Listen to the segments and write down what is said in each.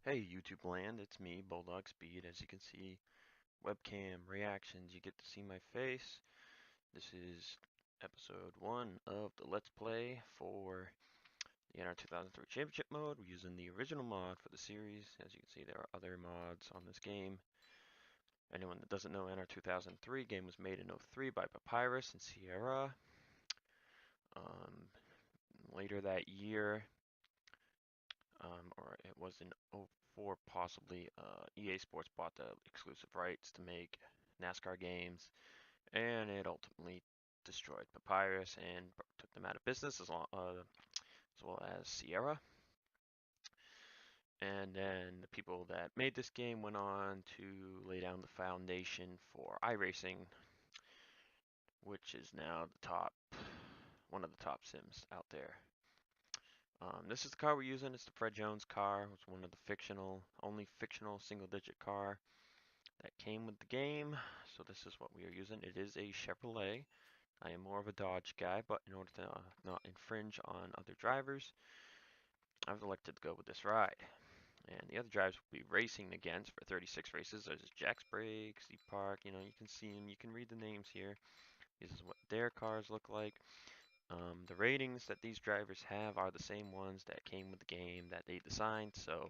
Hey YouTube land, it's me, Bulldog Speed. As you can see, webcam reactions, you get to see my face. This is episode 1 of the Let's Play for the NR2003 Championship mode. We're using the original mod for the series. As you can see, there are other mods on this game. Anyone that doesn't know, NR2003 game was made in '03 by Papyrus and Sierra. Um, Later that year, or it was in '04 possibly, EA Sports bought the exclusive rights to make NASCAR games, and it ultimately destroyed Papyrus and took them out of business as well as Sierra. And then the people that made this game went on to lay down the foundation for iRacing, which is now one of the top sims out there. This is the car we're using. It's the Fred Jones car. It's one of the only fictional single-digit car that came with the game. So this is what we are using. It is a Chevrolet. I am more of a Dodge guy, but in order to not infringe on other drivers, I've elected to go with this ride. And the other drivers will be racing against for 36 races. There's Jack's Break, Steve Park. You can see them. You can read the names here. This is what their cars look like. The ratings that these drivers have are the same ones that came with the game that they designed. So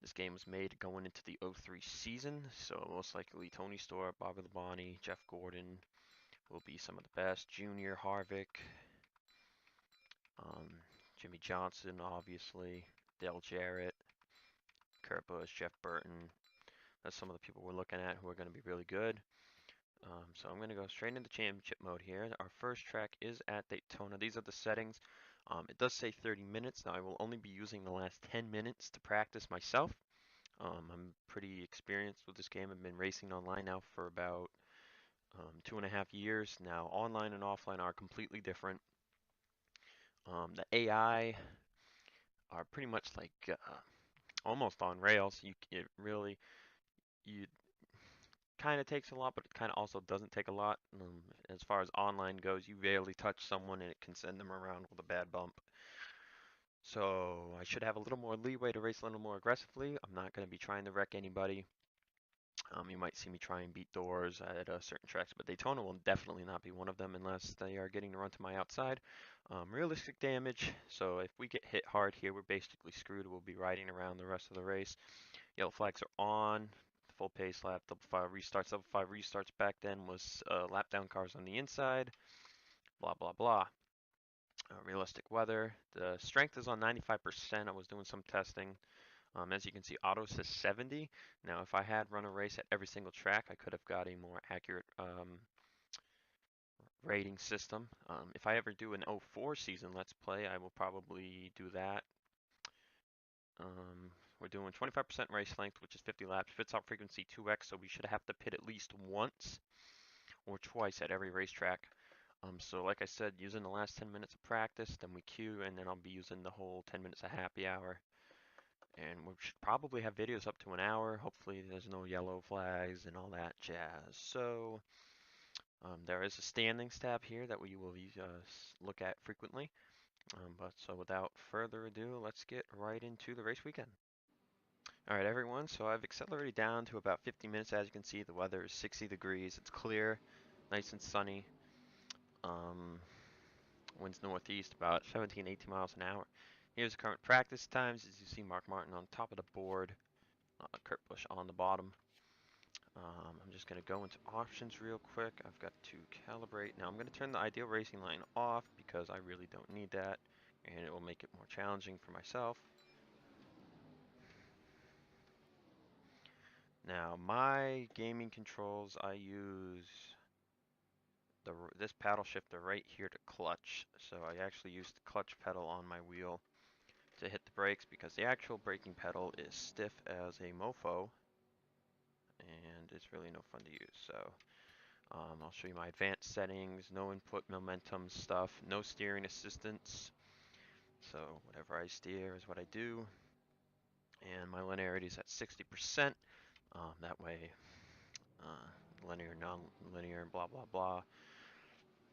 this game was made going into the '03 season. So most likely Tony Stewart, Bobby Labonte, Jeff Gordon will be some of the best. Junior Harvick, Jimmy Johnson, obviously, Dale Jarrett, Kurt Busch, Jeff Burton. That's some of the people we're looking at who are going to be really good. So I'm going to go straight into championship mode here. Our first track is at Daytona. These are the settings. It does say 30 minutes. Now I will only be using the last 10 minutes to practice myself. I'm pretty experienced with this game. I've been racing online now for about 2.5 years. Now online and offline are completely different. The AI are pretty much like almost on rails. You kind of takes a lot, but it kind of also doesn't take a lot. As far as online goes, you rarely touch someone and it can send them around with a bad bump. So I should have a little more leeway to race a little more aggressively. I'm not going to be trying to wreck anybody. You might see me try and beat doors at certain tracks, but Daytona will definitely not be one of them unless they are getting to run to my outside. Realistic damage, so if we get hit hard here, we're basically screwed. We'll be riding around the rest of the race. Yellow flags are on. Full pace lap, double five restarts. Double five restarts back then was lap down cars on the inside. Blah, blah, blah. Realistic weather. The strength is on 95%. I was doing some testing. As you can see, auto says 70. Now, if I had run a race at every single track, I could have got a more accurate rating system. If I ever do an '04 season Let's Play, I will probably do that. We're doing 25% race length, which is 50 laps. Fits out frequency 2x, so we should have to pit at least once or twice at every racetrack. So like I said, using the last 10 minutes of practice, then we queue, and then I'll be using the whole 10 minutes of happy hour. And we should probably have videos up to an hour. Hopefully there's no yellow flags and all that jazz. So there is a standings tab here that we will look at frequently. So without further ado, let's get right into the race weekend. Alright everyone, so I've accelerated down to about 50 minutes. As you can see, the weather is 60 degrees. It's clear, nice and sunny. Winds northeast about 17, 18 miles an hour. Here's the current practice times. As you see, Mark Martin on top of the board, Kurt Busch on the bottom. I'm just going to go into options real quick. I've got to calibrate. Now I'm going to turn the ideal racing line off because I really don't need that, and it will make it more challenging for myself. Now my gaming controls, I use this paddle shifter right here to clutch. So I actually use the clutch pedal on my wheel to hit the brakes because the actual braking pedal is stiff as a mofo and it's really no fun to use. So I'll show you my advanced settings, no input momentum stuff, no steering assistance. So whatever I steer is what I do. And my linearity is at 60%. That way, linear, non-linear, blah, blah, blah.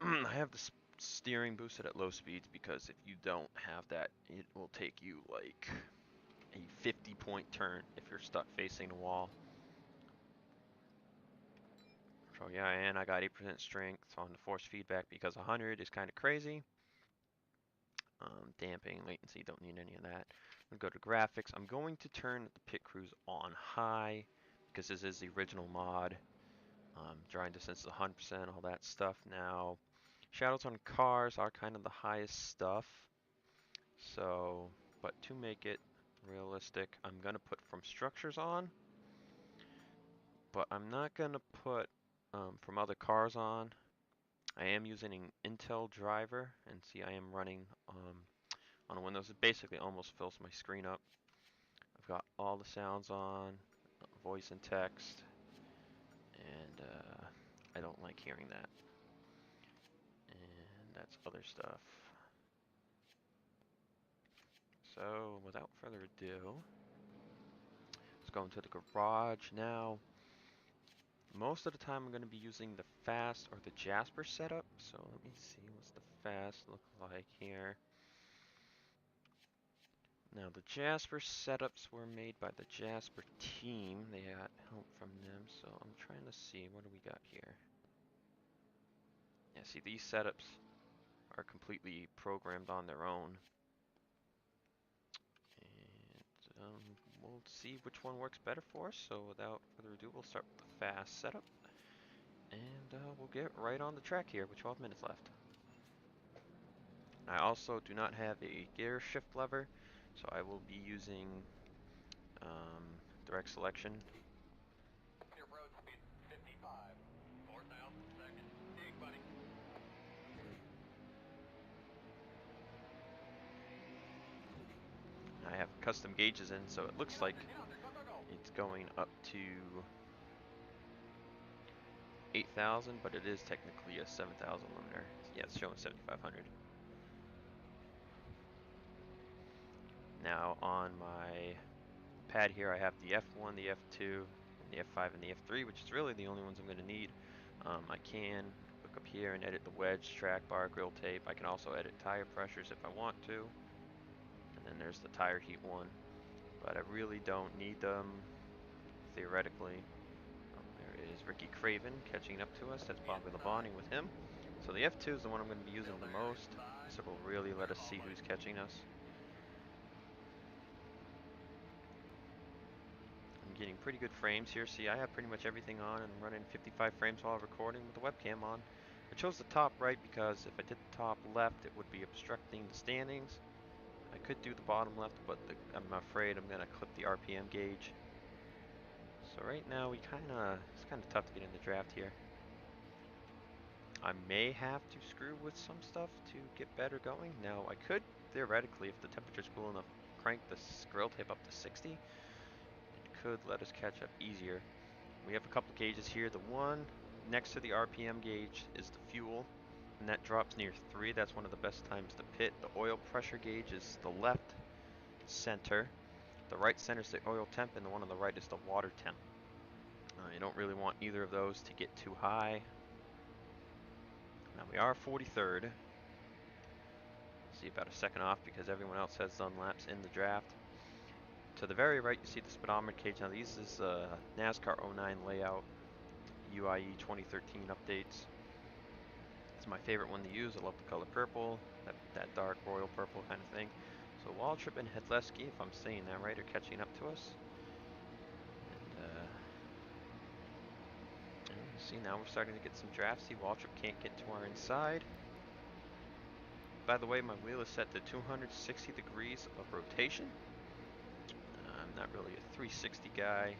I have the steering boosted at low speeds because if you don't have that, it will take you like a 50-point turn if you're stuck facing the wall. So yeah, and I got 8% strength on the force feedback because 100 is kind of crazy. Damping, latency, don't need any of that. I'm going to go to graphics. I'm going to turn the pit cruise on high because this is the original mod. Drawing distance is 100%, all that stuff. Now, shadows on cars are kind of the highest stuff. So, but to make it realistic, I'm going to put from structures on. But I'm not going to put from other cars on. I am using an Intel driver, and see I am running on Windows. It basically almost fills my screen up. I've got all the sounds on, voice and text, and I don't like hearing that. And that's other stuff. So without further ado, let's go into the garage now. Most of the time I'm going to be using the fast or the Jasper setup. So let me see, what's the fast look like here? Now the Jasper setups were made by the Jasper team. They got help from them. So I'm trying to see, what do we got here? Yeah, see, these setups are completely programmed on their own. And we'll see which one works better for us. So without further ado, we'll start with the fast setup. And we'll get right on the track here with 12 minutes left. I also do not have a gear shift lever, so I will be using direct selection. Your road speed 55. North now, second. Dig, buddy. I have custom gauges in, so it looks like it's going up to 8,000, but it is technically a 7,000 limiter. Yeah, it's showing 7,500. Now on my pad here, I have the F1, the F2, and the F5, and the F3, which is really the only ones I'm going to need. I can look up here and edit the wedge, track bar, grill tape. I can also edit tire pressures if I want to. And then there's the tire heat one. But I really don't need them, theoretically. There is Ricky Craven catching up to us. That's probably the bonding with him. So the F2 is the one I'm going to be using the most. So it will really let us see who's catching us. I'm getting pretty good frames here. See, I have pretty much everything on and running 55 frames while recording with the webcam on. I chose the top right because if I did the top left, it would be obstructing the standings. I could do the bottom left, but I'm afraid I'm going to clip the RPM gauge. So right now, it's kind of tough to get in the draft here. I may have to screw with some stuff to get better going. Now, I could, theoretically, if the temperature's cool enough, crank the grill tape up to 60. It could let us catch up easier. We have a couple gauges here. The one next to the RPM gauge is the fuel, and that drops near 3. That's one of the best times to pit. The oil pressure gauge is the left center. The right center is the oil temp, and the one on the right is the water temp. You don't really want either of those to get too high. Now we are 43rd. See, about a second off because everyone else has done laps in the draft. To the very right, you see the speedometer gauge. Now these is NASCAR 09 layout, UIE 2013 updates. It's my favorite one to use. I love the color purple, that dark royal purple kind of thing. So Waltrip and Hedleski, if I'm saying that right, are catching up to us. And see, now we're starting to get some drafts. See, Waltrip can't get to our inside. By the way, my wheel is set to 260 degrees of rotation. I'm not really a 360 guy.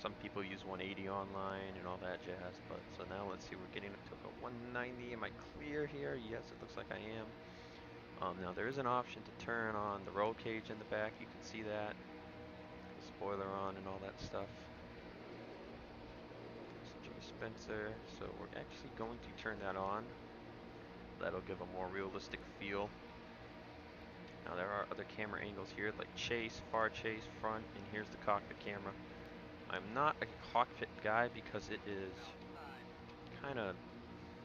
Some people use 180 online and all that jazz, but so now let's see, we're getting up to about 190. Am I clear here? Yes, it looks like I am. Now there is an option to turn on the roll cage in the back. You can see that. The spoiler on and all that stuff. Joe Spencer. So we're actually going to turn that on. That'll give a more realistic feel. Now there are other camera angles here, like chase, far chase, front, and here's the cockpit camera. I'm not a cockpit guy because it is kind of,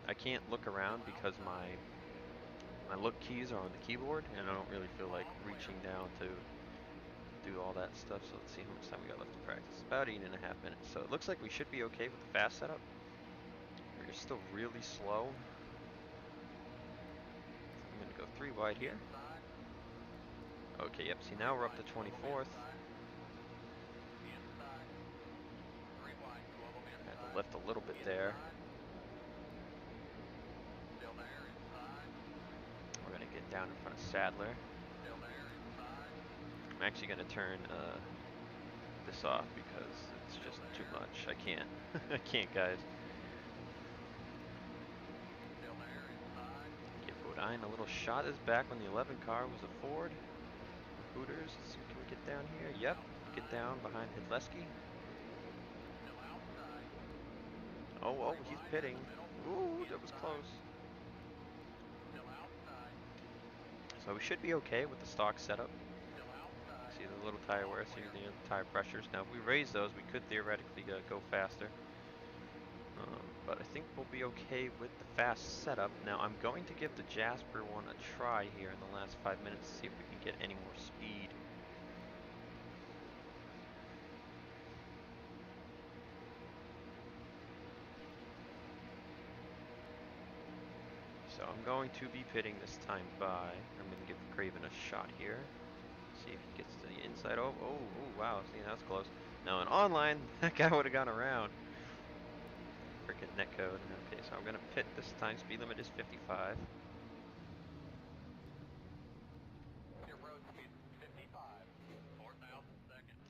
I can't look around because my look keys are on the keyboard, and I don't really feel like reaching down to do all that stuff. So let's see how much time we got left to practice. About 8.5 minutes. So it looks like we should be okay with the fast setup. We're still really slow. I'm going to go 3 wide here. Okay, yep, see now we're up to 24th. I had to lift a little bit there. We're going to get down in front of Sadler. I'm actually going to turn this off because it's just too much. I can't. I can't, guys. Give Bodine a little shot. Is back when the 11 car was a Ford. Hooters. Let's see, can we get down here? Yep. Get down behind Hidleski. Oh, he's pitting. Ooh, that was close. So we should be okay with the stock setup. See the little tire wear, see the tire pressures. Now if we raise those, we could theoretically go faster. But I think we'll be okay with the fast setup. Now I'm going to give the Jasper one a try here in the last 5 minutes to see if we can get any more speed. So I'm going to be pitting this time by. I'm going to give Craven a shot here. See if he gets to the inside. Oh, wow. See, that's close. Now in online, that guy would have gone around. Freaking netcode. Okay, so I'm going to pit this time. Speed limit is 55. Your road speed 55. 4,000 seconds.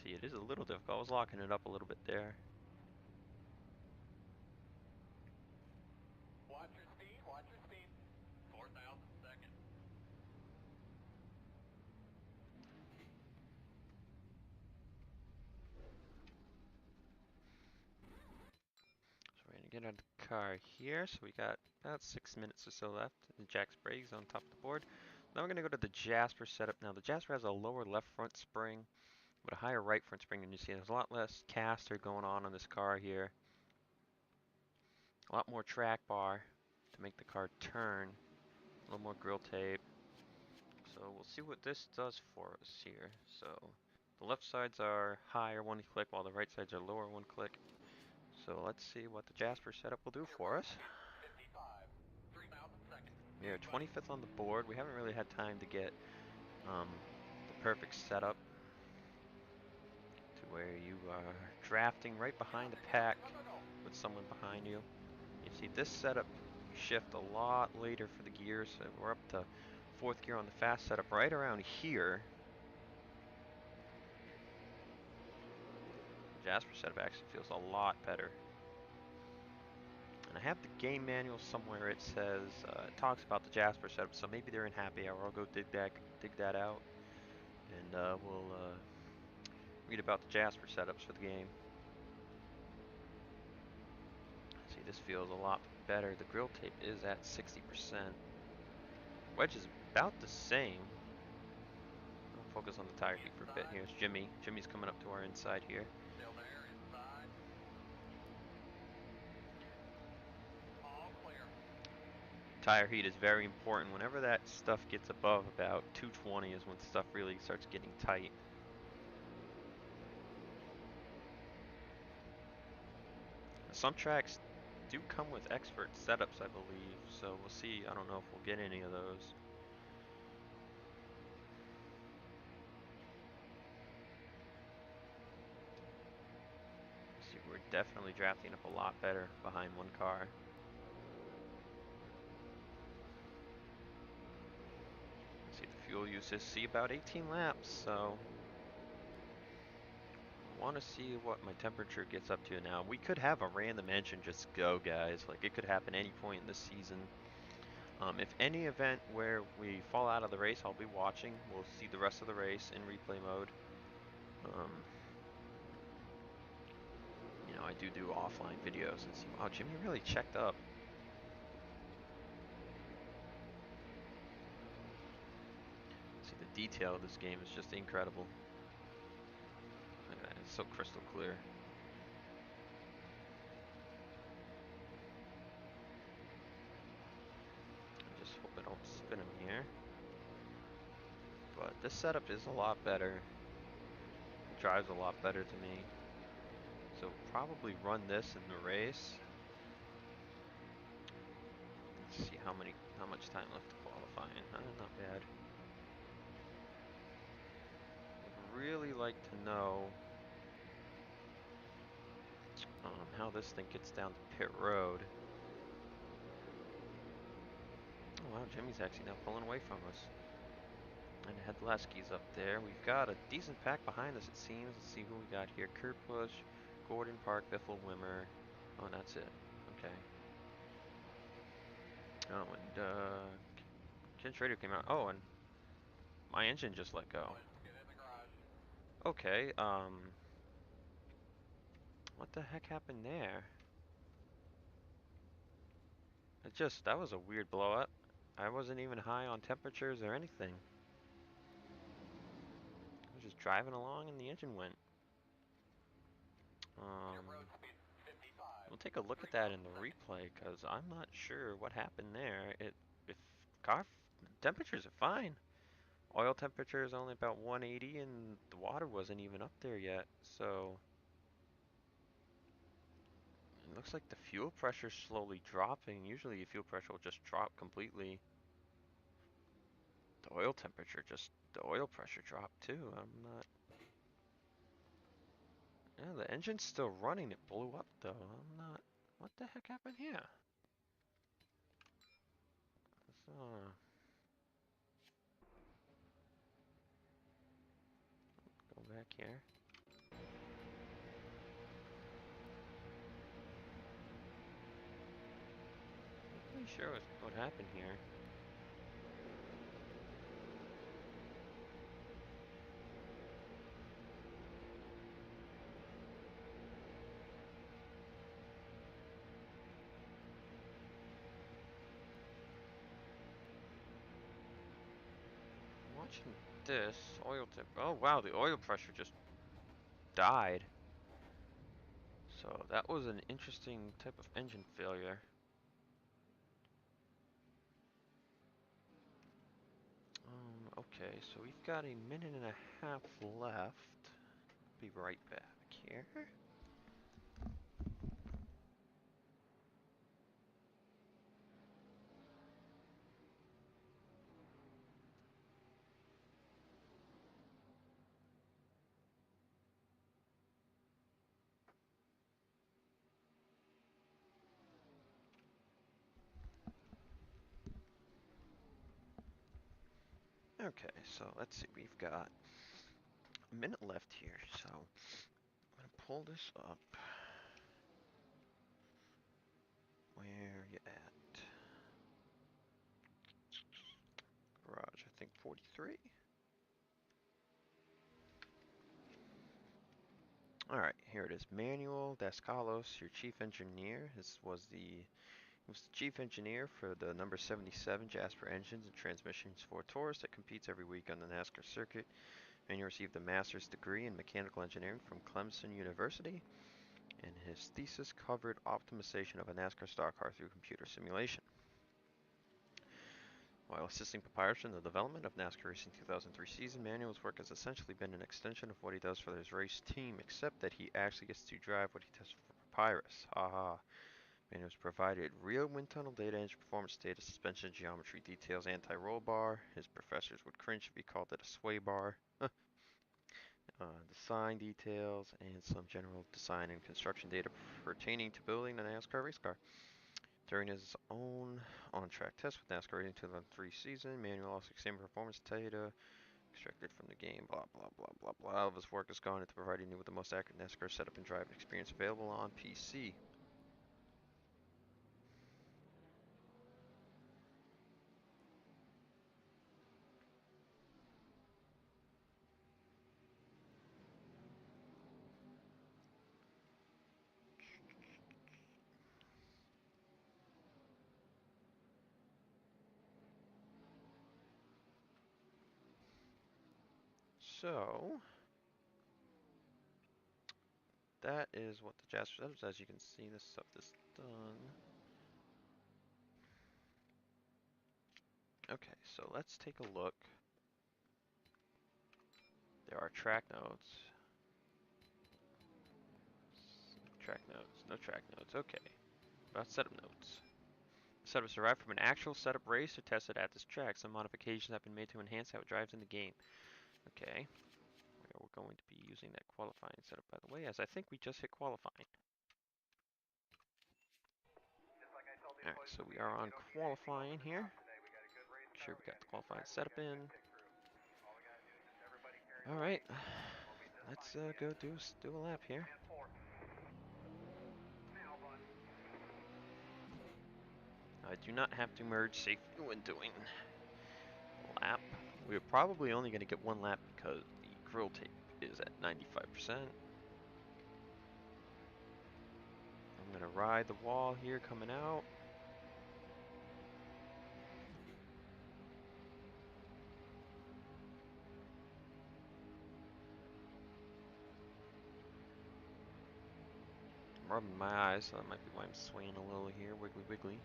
See, it is a little difficult. I was locking it up a little bit there. Watch your speed, watch your speed. 4,000 seconds. So we're going to get out of the car here. So we got about 6 minutes or so left. And Jack Sprague's on top of the board. Now we're going to go to the Jasper setup. Now the Jasper has a lower left front spring with a higher right front spring. And you see there's a lot less caster going on this car here. A lot more track bar to make the car turn. A little more grill tape. So we'll see what this does for us here. So the left sides are higher 1 click while the right sides are lower 1 click. So let's see what the Jasper setup will do for us. 55. 3,000 seconds. We are 25th on the board. We haven't really had time to get the perfect setup to where you are drafting right behind the pack with someone behind you. You see this setup, you shift a lot later for the gears. So we're up to 4th gear on the fast setup right around here. Jasper setup actually feels a lot better. And I have the game manual somewhere. It says, it talks about the Jasper setup, so maybe they're in happy hour. I'll go dig that out, and we'll read about the Jasper setups for the game. See, this feels a lot better. The grill tape is at 60%. Wedge is about the same. I'll focus on the tire heat for a bit. Here's Jimmy. Jimmy's coming up to our inside here. Still there, inside. All clear. Tire heat is very important. Whenever that stuff gets above about 220 is when stuff really starts getting tight. Some tracks do come with expert setups, I believe, so we'll see. I don't know if we'll get any of those. See, we're definitely drafting up a lot better behind one car. See, the fuel usage, see about 18 laps, so I want to see what my temperature gets up to now. We could have a random engine just go, guys. Like, it could happen any point in the season. If any event where we fall out of the race, I'll be watching. We'll see the rest of the race in replay mode. You know, I do offline videos and see. Wow, Jimmy really checked up. See, the detail of this game is just incredible. Look at that, it's so crystal clear. I just hope I don't spin him here. But this setup is a lot better. It drives a lot better to me. So probably run this in the race. Let's see how much time left to qualifying. Not bad. Would really like to know how this thing gets down to pit road. Oh wow, Jimmy's actually now pulling away from us. And Hedleski's up there. We've got a decent pack behind us, it seems. Let's see who we got here. Kurtbusch, Gordon, Park, Biffle, Wimmer. Oh, and that's it. Okay. Oh, and Ken Schrader came out. Oh, and my engine just let go. Get in the garage. Okay, what the heck happened there? That was a weird blow up. I wasn't even high on temperatures or anything. I was just driving along and the engine went. Your road speed 55. We'll take a look at that in the replay because I'm not sure what happened there. If car temperatures are fine. Oil temperature is only about 180 and the water wasn't even up there yet. So it looks like the fuel pressure is slowly dropping. Usually the fuel pressure will just drop completely. The oil pressure dropped too. I'm not. Yeah, the engine's still running. It blew up though. I'm not. What the heck happened here? So, go back here. Not really sure what happened here. Watching this oil temp. Oh wow, the oil pressure just died. So that was an interesting type of engine failure. Okay, so we've got a minute and a half left. Be right back here. Okay, so let's see, we've got a minute left here, so I'm gonna pull this up. Where you at? Garage, I think 43. Alright, here it is. Manuel Dascalos, your chief engineer. He was the chief engineer for the number 77 Jasper engines and transmissions for Taurus that competes every week on the NASCAR circuit. Manuel received a master's degree in mechanical engineering from Clemson University, and his thesis covered optimization of a NASCAR stock car through computer simulation. While assisting Papyrus in the development of NASCAR Racing 2003 season, Manuel's work has essentially been an extension of what he does for his race team, except that he actually gets to drive what he does for Papyrus. Haha. Manuel's provided real wind tunnel data, engine performance data, suspension geometry details, anti-roll bar. His professors would cringe if he called it a sway bar. Design details, and some general design and construction data pertaining to building the NASCAR race car. During his own on-track test with NASCAR Racing 2003 season, Manuel also examined performance data extracted from the game, blah, blah, blah, blah, blah. All of his work has gone into providing you with the most accurate NASCAR setup and driving experience available on PC. So, that is what the Jasper does. As you can see, this stuff is done. Okay, so let's take a look There are track notes. Track notes. No track notes. Okay. About setup notes. Setups derived from an actual setup race or tested at this track. Some modifications have been made to enhance how it drives in the game. Okay. We're going to be using that qualifying setup, by the way, as I think we just hit qualifying. Alright, so we are on qualifying here. Make sure we got the qualifying setup in. Alright, let's go do a lap here. I do not have to merge safely when doing a lap. We're probably only going to get one lap because the grill tape is at 95%. I'm going to ride the wall here coming out. I'm rubbing my eyes, so that might be why I'm swaying a little here. Wiggly wiggly.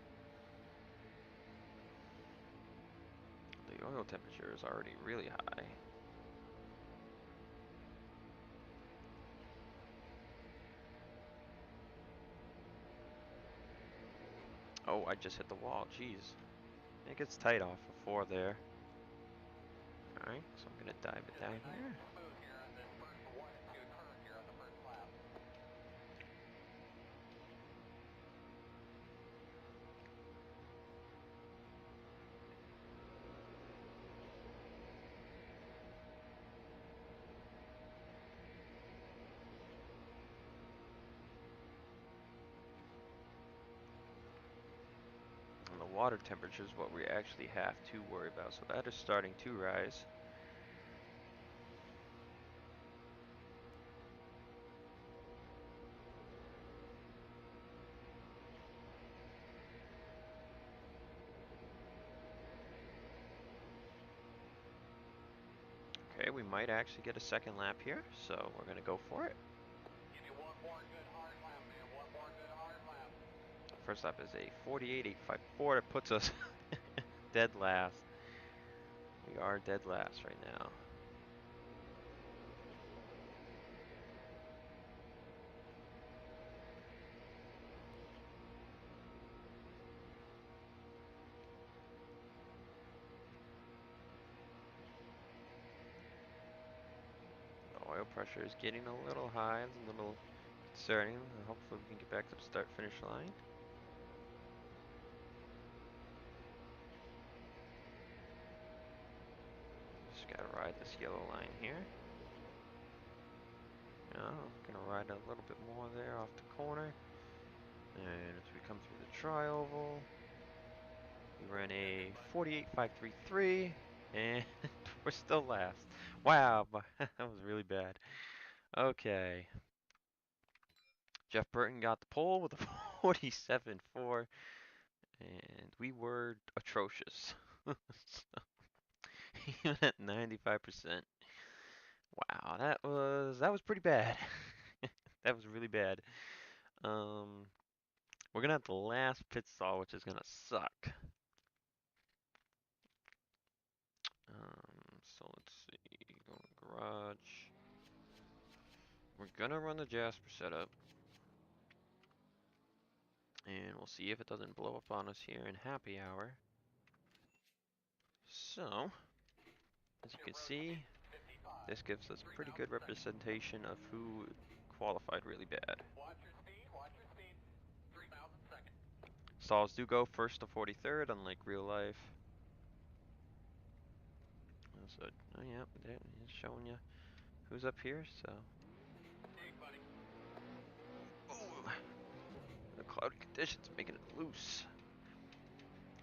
The oil temperature is already really high. Oh, I just hit the wall. Jeez. It gets tight off of 4 there. Alright, so I'm going to dive it down here. And the water temperature is what we actually have to worry about. So that is starting to rise. Okay, we might actually get a second lap here, so we're going to go for it. Give me one more good hard lap, man. One more good hard lap. First lap is a 48.854. That puts us dead last. We are dead last right now. The oil pressure is getting a little high. It's a little concerning. Hopefully we can get back to the start-finish line. Just gotta ride this yellow line here. I'm gonna ride a little bit more there off the corner. And as we come through the tri-oval, we ran a 48.533, and we're still last. Wow, that was really bad. Okay. Jeff Burton got the pole with a 47.4, and we were atrocious. Even at 95%. Wow, that was pretty bad. That was really bad. We're gonna have the last pit stall, which is gonna suck. So let's see, go to garage. We're gonna run the Jasper setup, and we'll see if it doesn't blow up on us here in happy hour. So, as you can see, this gives us pretty good representation of who qualified really bad. Watch your speed, watch your speed. 3,000 seconds. Stalls do go first to 43rd, unlike real life. So, oh yeah, it's showing you who's up here, so. Dig, buddy. Ooh, the cloudy conditions making it loose.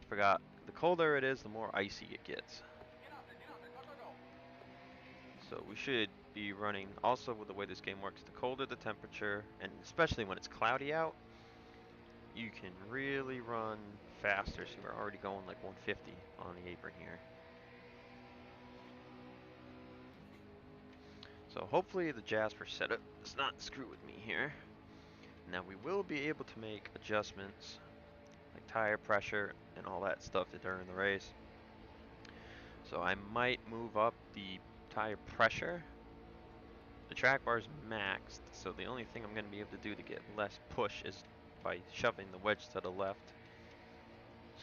Forgot, the colder it is, the more icy it gets. Get out there, go, go, go. So we should be running, also with the way this game works, the colder the temperature, and especially when it's cloudy out, you can really run faster. So we're already going like 150 on the apron here. So hopefully the Jasper setup does not screw with me here. Now we will be able to make adjustments like tire pressure and all that stuff during the race. So I might move up the tire pressure The track bar is maxed, so the only thing I'm going to be able to do to get less push is by shoving the wedge to the left.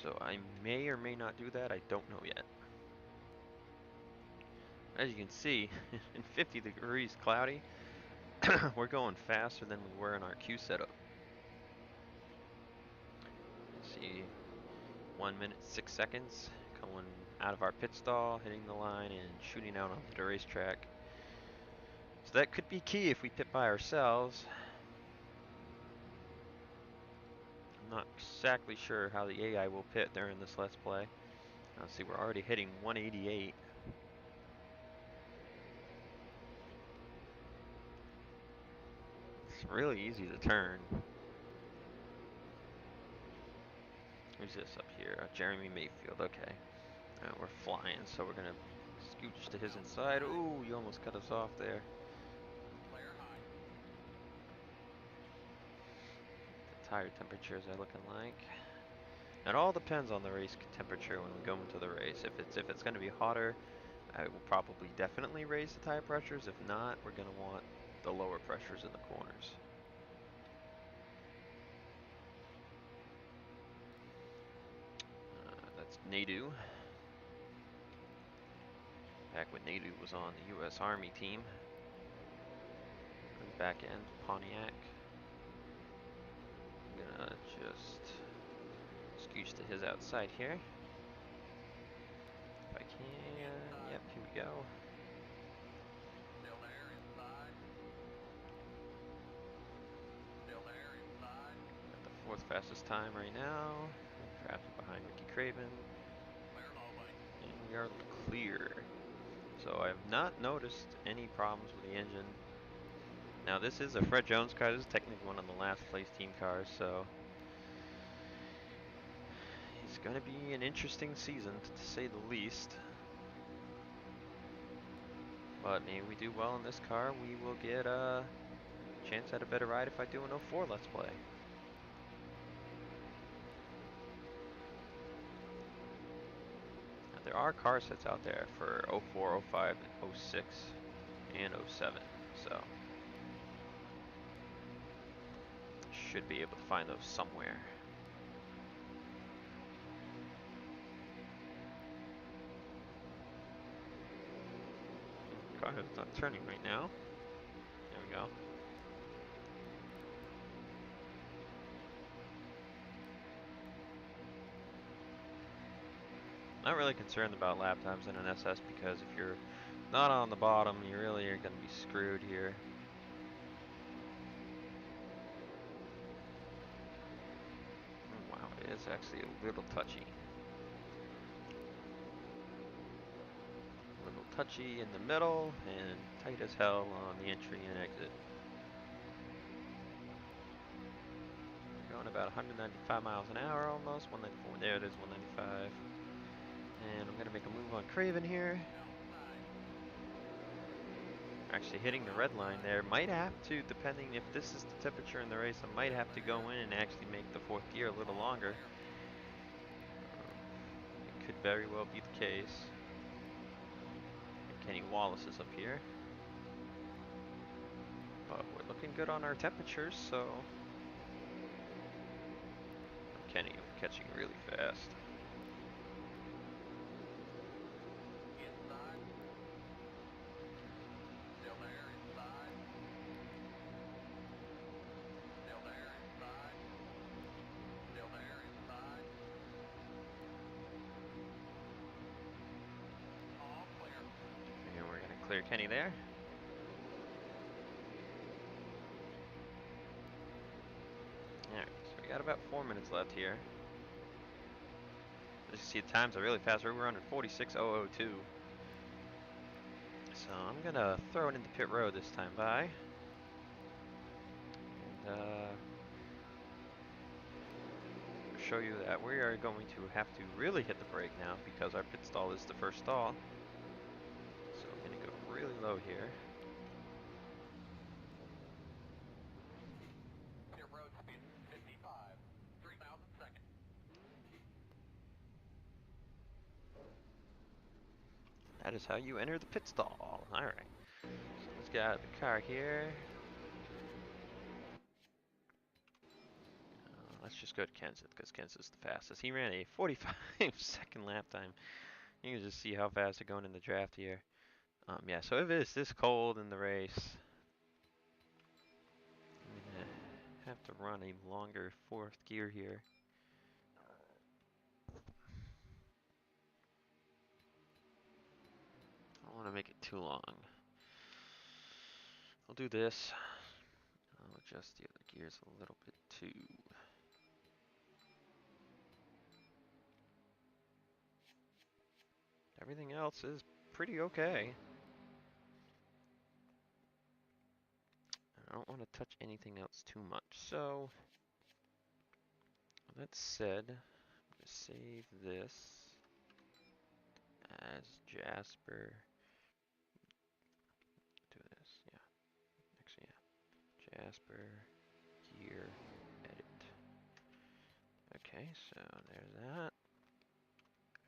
So I may or may not do that, I don't know yet. As you can see, in 50 degrees cloudy, we're going faster than we were in our Q setup. See, 1 minute 6 seconds, going out of our pit stall, hitting the line, and shooting out onto the racetrack. So that could be key if we pit by ourselves. I'm not exactly sure how the AI will pit during this Let's Play. Let's see, we're already hitting 188. It's really easy to turn. Who's this up here? Jeremy Mayfield, okay. We're flying, so we're gonna scooch to his inside. Ooh, you almost cut us off there. Clear high. The tire temperatures are looking like. It all depends on the race temperature when we go into the race. If it's gonna be hotter, I will probably definitely raise the tire pressures. If not, we're gonna want the lower pressures in the corners. That's Nadu. Back when Nadu was on the U.S. Army team. Back end, Pontiac. I'm gonna just scooch to his outside here. If I can, yep, here we go. Still there, inside. Still there, inside. Got the 4th fastest time right now. Perhaps behind Ricky Craven. Clear low, buddy. And we are clear. So I have not noticed any problems with the engine. Now this is a Fred Jones car. This is technically one of the last place team cars, so it's going to be an interesting season to say the least. But maybe we do well in this car, we will get a chance at a better ride if I do an 04 Let's Play. Now, there are car sets out there for 04, 05, 06, and 07, so should be able to find those somewhere. Car is not turning right now. There we go. Not really concerned about lap times in an SS because if you're not on the bottom, you really are going to be screwed here. Wow, it is actually a little touchy. A little touchy in the middle and tight as hell on the entry and exit. We're going about 195 miles an hour almost. 194. There it is, 195. And I'm going to make a move on Craven here. Actually hitting the red line there. Might have to, depending if this is the temperature in the race, I might have to go in and actually make the 4th gear a little longer. It could very well be the case. Kenny Wallace is up here. But we're looking good on our temperatures, so... Kenny catching really fast. Inside. Still there, inside. Still there, inside. Still there, inside. All clear. And we're going to clear Kenny there. Alright, so we got about 4 minutes left here. As you see, the times are really fast. We're running 46.002. So I'm going to throw it into pit road this time by. And show you that we are going to have to really hit the brake now because our pit stall is the first stall. So we're going to go really low here. Your road speed 55. 3,000 seconds. That is how you enter the pit stall. Alright. So let's get out of the car here. Let's just go to Kenseth because Kenseth's the fastest. He ran a 45-second lap time. You can just see how fast they're going in the draft here. Yeah, so if it's this cold in the race, I'm gonna have to run a longer fourth gear here. I don't want to make it too long. I'll do this. I'll adjust the other gears a little bit too. Everything else is pretty okay. I don't want to touch anything else too much. So, that said, I'm going to save this as Jasper. Do this, yeah. Actually, yeah. Jasper gear edit. Okay, so there's that.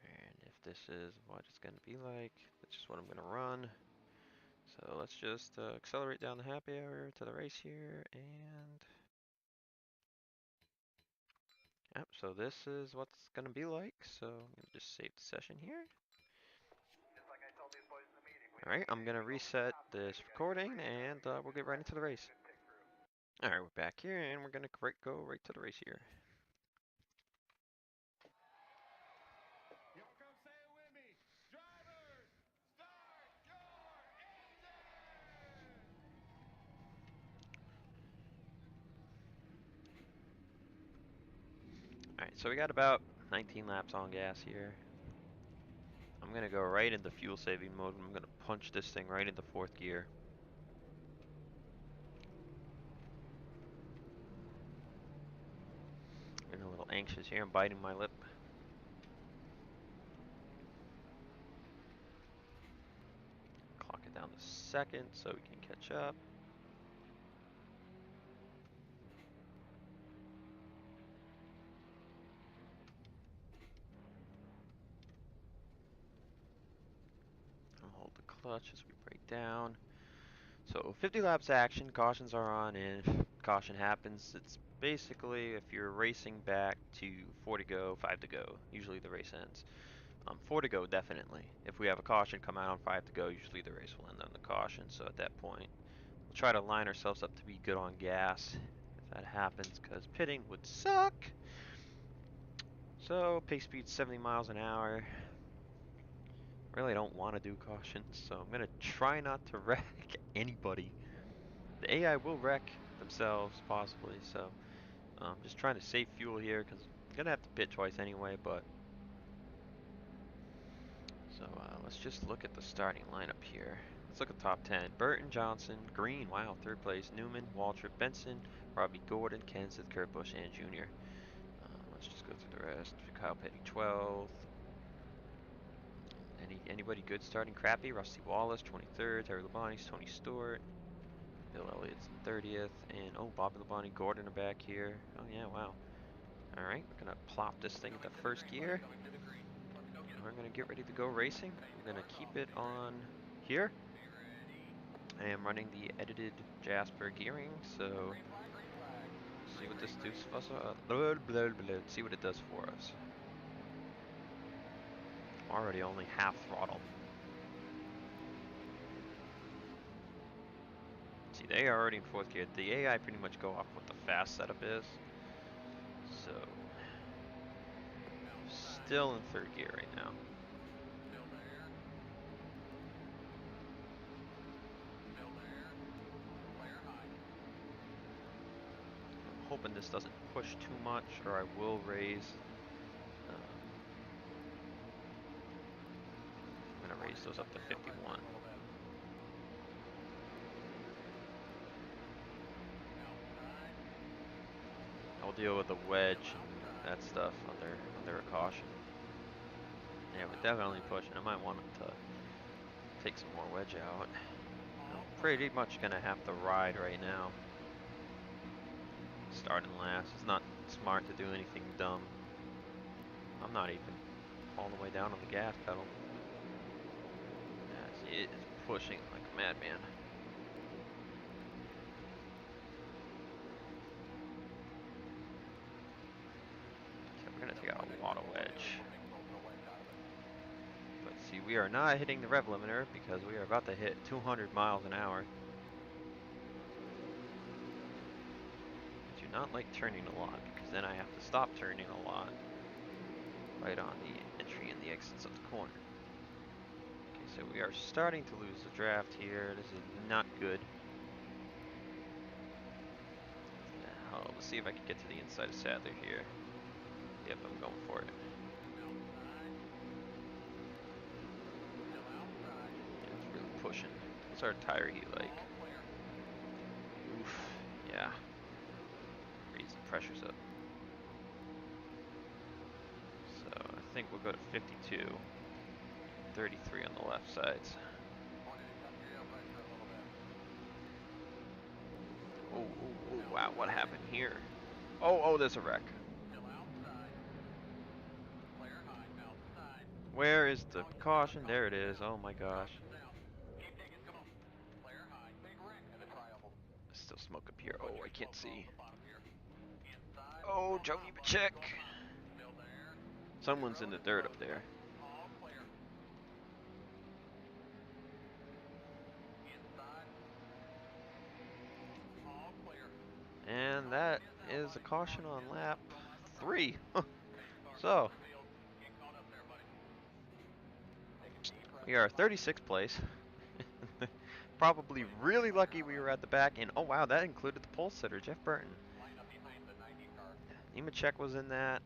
And if this is what it's going to be like, that's just what I'm going to run. So let's just accelerate down the happy hour to the race here, and yep, so this is what's going to be like. So I'm going to just save the session here. Alright, I'm going to reset this recording, and we'll get right into the race. Alright, we're back here, and we're going to go right to the race here. Alright, so we got about 19 laps on gas here. I'm going to go right into fuel saving mode, and I'm going to punch this thing right into fourth gear. I'm getting a little anxious here, I'm biting my lip. Clock it down to second so we can catch up. I'll hold the clutch as we break down. So 50 laps action, cautions are on, and if caution happens, it's basically if you're racing back to 4 to go, 5 to go, usually the race ends. 4 to go, definitely. If we have a caution come out on 5 to go, usually the race will end on the caution, so at that point, we'll try to line ourselves up to be good on gas if that happens, because pitting would suck. So pace speed 70 miles an hour. Really don't want to do cautions, so I'm going to try not to wreck anybody. The AI will wreck themselves, possibly, so just trying to save fuel here, because I'm going to have to pit twice anyway, but... So let's just look at the starting lineup here. Let's look at top 10. Burton, Johnson, Green, wow, third place. Newman, Waltrip, Benson, Robbie Gordon, Kenseth, Kurt Busch, and Jr. Let's just go through the rest. Kyle Petty, 12th. Anybody good starting crappy? Rusty Wallace, 23rd. Terry Labonte's, Tony Stewart. Bill Elliott's 30th. And, oh, Bobby Labonte, Gordon are back here. Oh, yeah, wow. Alright, we're going to plop this thing into first gear. We're going to get ready to go racing. We're going to keep it on here. I am running the edited Jasper gearing, so see what this does for us. See what it does for us. Already only half throttle. See, they are already in fourth gear. The AI pretty much go off what the fast setup is. So, still in third gear right now. I'm hoping this doesn't push too much, or I will raise. I'm going to raise those up to 51. I'll deal with the wedge and that stuff under a caution. Yeah, we're definitely pushing. I might want to take some more wedge out. I'm pretty much going to have to ride right now. Starting last. It's not smart to do anything dumb. I'm not even all the way down on the gas pedal. Yeah, see, it's pushing like a madman. So we're gonna take out a lot of wedge. But see, we are not hitting the rev limiter because we are about to hit 200 miles an hour. I do not like turning a lot because then I have to stop turning a lot right on the entry and the exits of the corner. Okay, so we are starting to lose the draft here. This is not good. Let's see if I can get to the inside of Sadler here. Yep, I'm going for it. Yeah, it's really pushing. What's our tire heat like? Oof, yeah. Raise the pressures up. So I think we'll go to 52. 33 on the left sides. Oh, wow, what happened here? Oh, there's a wreck. Where is the caution? There it is. Oh my gosh. Still smoke up here. Oh, I can't see. Oh, Joe Nemechek. Someone's in the dirt up there. And that is a caution on lap 3. So, we are 36th place. Probably really lucky we were at the back. And oh wow, that included the pole sitter, Jeff Burton. Nemechek was in that.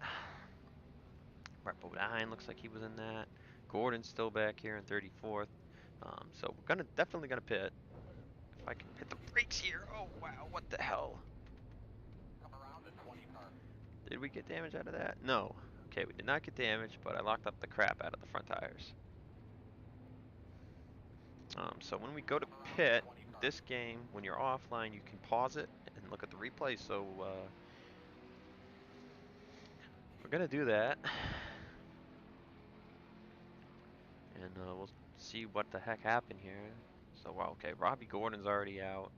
Brett Bodine looks like he was in that. Gordon's still back here in 34th. So we're definitely gonna pit. If I can hit the brakes here. Oh wow, what the hell? Did we get damage out of that? No. Okay, we did not get damage, but I locked up the crap out of the front tires. So when we go to pit, this game, when you're offline, you can pause it and look at the replay. So we're gonna do that, and we'll see what the heck happened here. So wow, okay, Robbie Gordon's already out.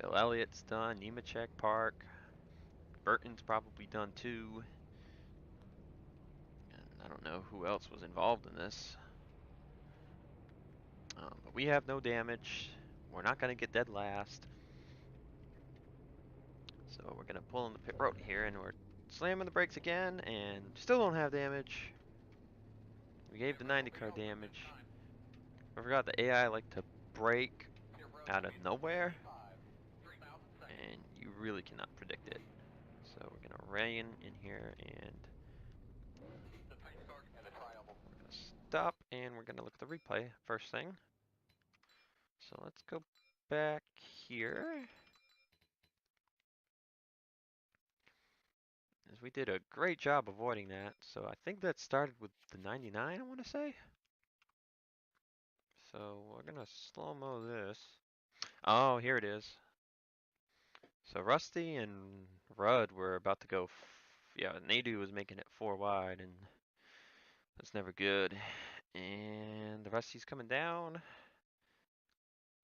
Bill Elliott's done. Nemechek, Park. Burton's probably done too. And I don't know who else was involved in this. But we have no damage. We're not going to get dead last. So we're going to pull in the pit road here, and we're slamming the brakes again, and still don't have damage. We gave the 90 car damage. I forgot the AI like to brake out of nowhere, and you really cannot predict it. So we're going to rein in here, and we're going to stop, and we're going to look at the replay first thing. So let's go back here. As we did a great job avoiding that. So I think that started with the 99, I want to say. So we're going to slow-mo this. Oh, here it is. So Rusty and Rudd were about to go. Yeah, Nadu was making it 4 wide, and that's never good. And the Rusty's coming down.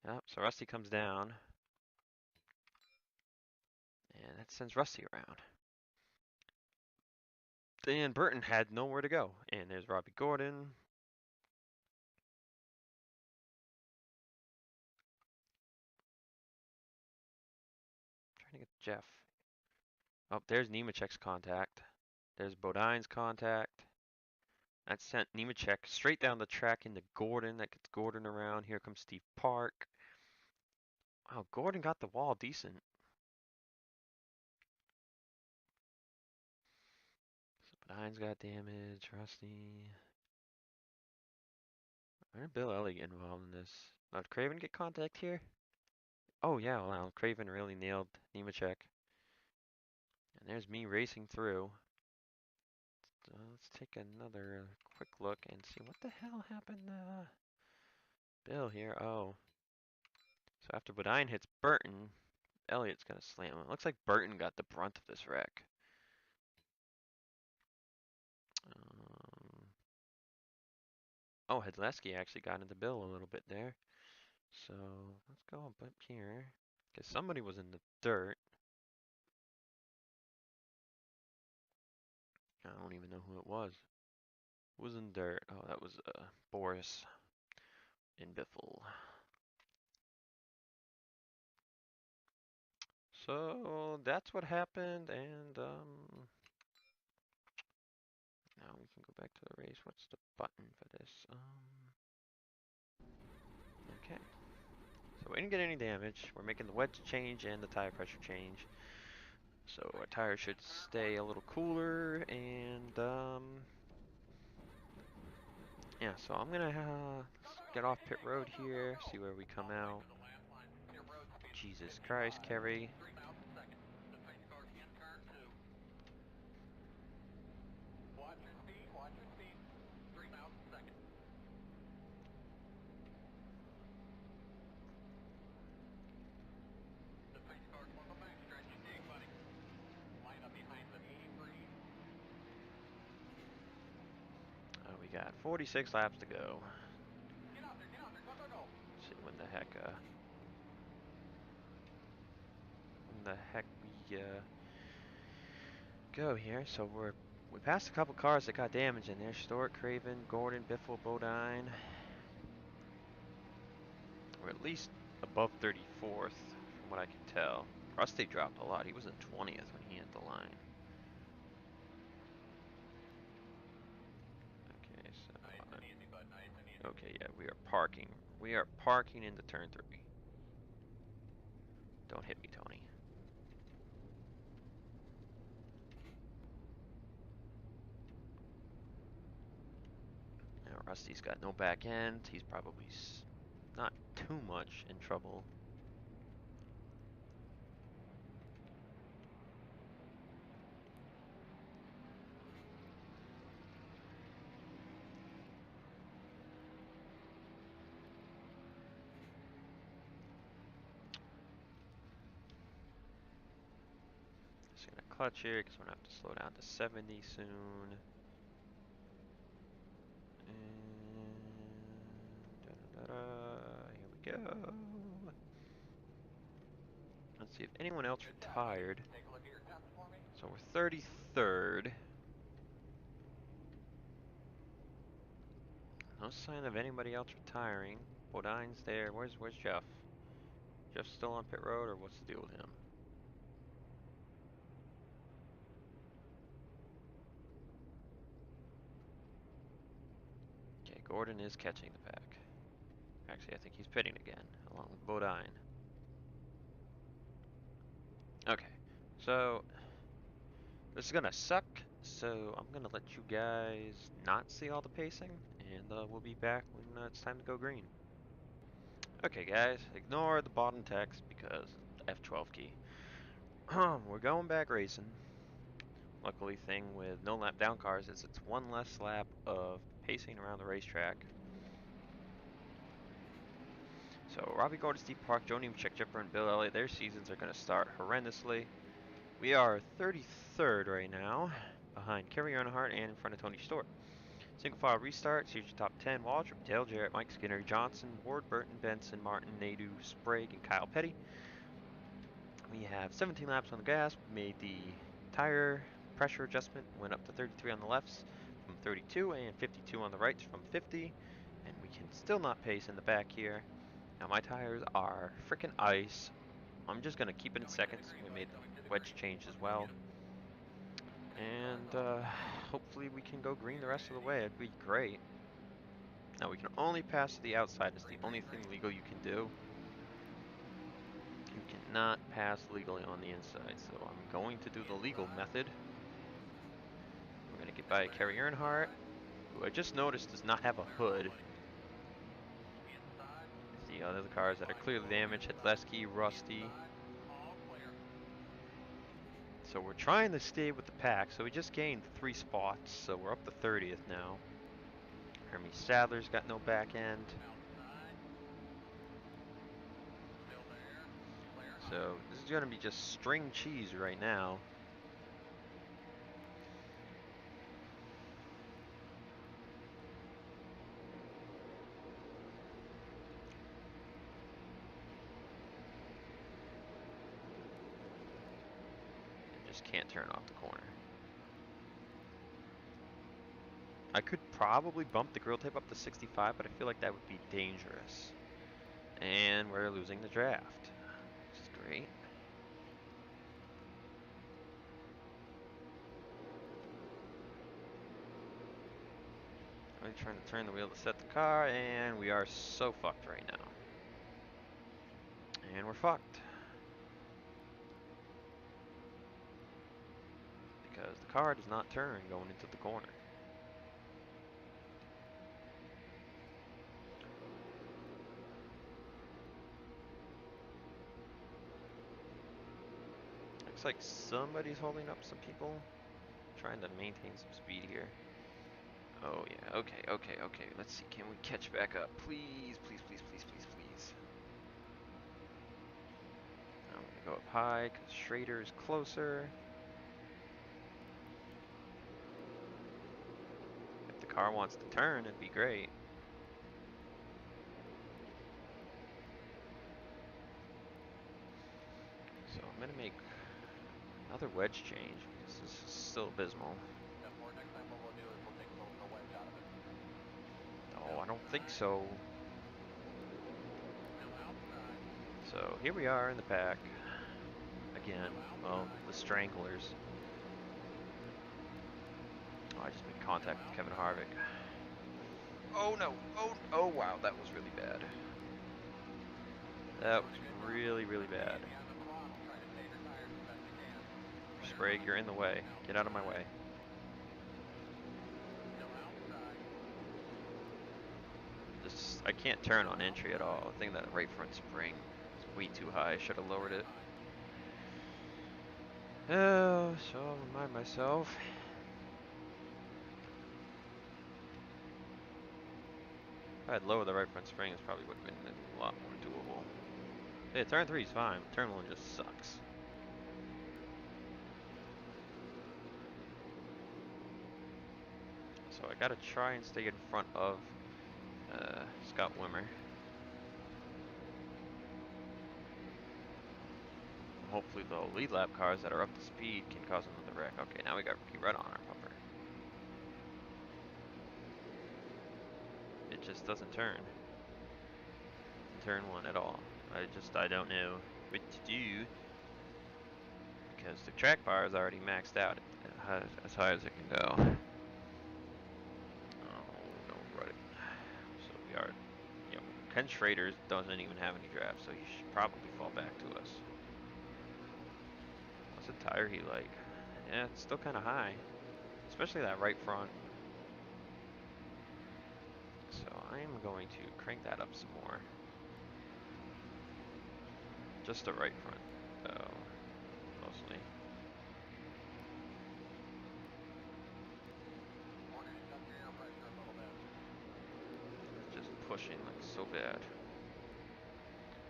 Yep, so Rusty comes down. And that sends Rusty around. Dan Burton had nowhere to go. And there's Robbie Gordon. Trying to get Jeff. Oh, there's Nemechek's contact. There's Bodine's contact. That sent Nemechek straight down the track into Gordon. That gets Gordon around. Here comes Steve Park. Wow, Gordon got the wall decent. So Bodine's got damage. Rusty. Where did Bill Elliott get involved in this? Oh, did Craven get contact here? Oh yeah, wow, Craven really nailed Nemechek. And there's me racing through. So let's take another quick look and see what the hell happened to Bill here. Oh. So after Bodine hits Burton, Elliott's gonna slam him. It looks like Burton got the brunt of this wreck. Oh, Hedleski actually got into Bill a little bit there. So let's go up here. Because somebody was in the dirt. I don't even know who it was. Who was in dirt? Oh, that was Boris in Biffle. So that's what happened, and now we can go back to the race. What's the button for this? Okay. So we didn't get any damage. We're making the wedge change and the tire pressure change. So our tires should stay a little cooler, and yeah. So I'm gonna get off pit road here, see where we come out. Jesus Christ, Kerry. 3 miles a second. The pace car in turn 2. Watch your speed, watch your speed. 3 miles a second. The pace car's on the back stretch. Dig, buddy. Line up behind the E3. We got 46 laps to go. Get out there, go, go, go. Let's see when the heck we go here. So we passed a couple cars that got damage in there. Stork, Craven, Gordon, Biffle, Bodine. We're at least above 34th from what I can tell. Rusty dropped a lot. He was in 20th when he hit the line. Okay, so Nice and easy, bud. Nice and easy. okay, yeah, we are parking. We are parking into turn 3. Don't hit me, Tony. Now Rusty's got no back end. He's probably not too much in trouble. Just gonna clutch here because we're gonna have to slow down to 70 soon. And here we go. Let's see if anyone else retired. Take a look at your temps for me. So we're 33rd. No sign of anybody else retiring. Bodine's there. Where's Jeff? Jeff's still on pit road, or what's the deal with him? Okay, Gordon is catching the pack. Actually, I think he's pitting again, along with Bodine. Okay, so this is gonna suck, so I'm gonna let you guys not see all the pacing, and we'll be back when it's time to go green. Okay guys, ignore the bottom text because F12 key. We're going back racing. Luckily thing with no lap down cars is it's one less lap of pacing around the racetrack. So Robbie Gordon, Steve Park, Joe Nemechek, Chipper, and Bill Elliott, their seasons are going to start horrendously. We are 33rd right now, behind Kerry Earnhardt and in front of Tony Stewart. Single file restarts, here's your top 10. Waldrop, Dale Jarrett, Mike Skinner, Johnson, Ward, Burton, Benson, Martin, Nadu, Sprague, and Kyle Petty. We have 17 laps on the gas. We made the tire pressure adjustment, went up to 33 on the lefts from 32 and 52 on the rights from 50. And we can still not pace in the back here. Now my tires are freaking ice. I'm just going to keep it in seconds. We made the wedge change as well. And hopefully we can go green the rest of the way. It'd be great. Now we can only pass to the outside. It's the only thing legal you can do. You cannot pass legally on the inside. So I'm going to do the legal method. We're going to get by Kerry Earnhardt, who I just noticed does not have a hood. The other cars that are clearly damaged, Hedleski, Rusty. So we're trying to stay with the pack. So we just gained 3 spots, so we're up to 30th now. Hermes Sadler's got no back end. So this is going to be just string cheese right now. can't turn off the corner. I could probably bump the grill tape up to 65, but I feel like that would be dangerous. And we're losing the draft, which is great. I'm trying to turn the wheel to set the car, and we are so fucked right now. And we're fucked. Because the car does not turn going into the corner. Looks like somebody's holding up some people. Trying to maintain some speed here. Oh yeah, okay. Let's see, can we catch back up? Please. I'm gonna go up high because Schrader is closer. If the car wants to turn, it'd be great. So I'm gonna make another wedge change because this is still abysmal. Next time what we'll do is we'll take the wedge out of it. Oh, I don't think so. Still outside. So here we are in the pack. Again, well, the Stranglers. Oh, I just made contact with Kevin Harvick. Oh no, oh wow, that was really bad. That was really bad. Sprague, you're in the way. Get out of my way. This, I can't turn on entry at all. I think that right front spring is way too high. I should have lowered it. Oh, so I'll remind myself. If I had lowered the right front spring, this probably would have been a lot more doable. Yeah, turn 3 is fine, but turn 1 just sucks. So I gotta try and stay in front of Scott Wimmer. Hopefully the lead lap cars that are up to speed can cause another wreck. Okay, now we got Ricky Rudd on our bumper. It just doesn't turn. Turn 1 at all. I don't know what to do. Because the track bar is already maxed out as high as it can go. Oh, no, right. So we are, you know, Ken Schrader doesn't even have any drafts, so he should probably fall back to us. What's the tire he like? Yeah, it's still kind of high, especially that right front. So I'm going to crank that up some more. Just the right front, though, mostly. Just pushing like so bad.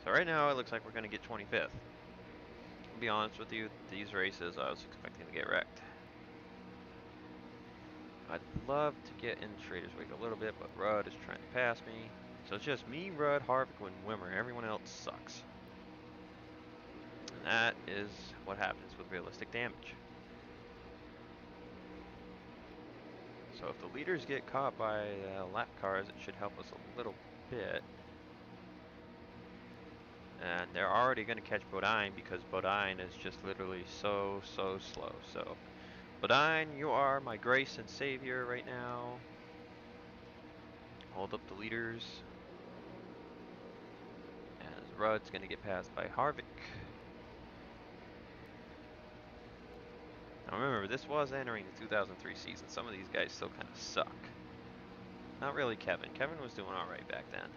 So right now it looks like we're going to get 25th. To be honest with you, these races I was expecting to get wrecked. I'd love to get in Schrader's wake a little bit, but Rudd is trying to pass me. So it's just me, Rudd, Harvick, and Wimmer. Everyone else sucks. And that is what happens with realistic damage. So if the leaders get caught by lap cars, it should help us a little bit. And they're already going to catch Bodine because Bodine is just literally so slow. So Bodine, you are my grace and savior right now. Hold up the leaders. As Rudd's going to get passed by Harvick. Now remember, this was entering the 2003 season. Some of these guys still kind of suck. Not really Kevin. Kevin was doing alright back then.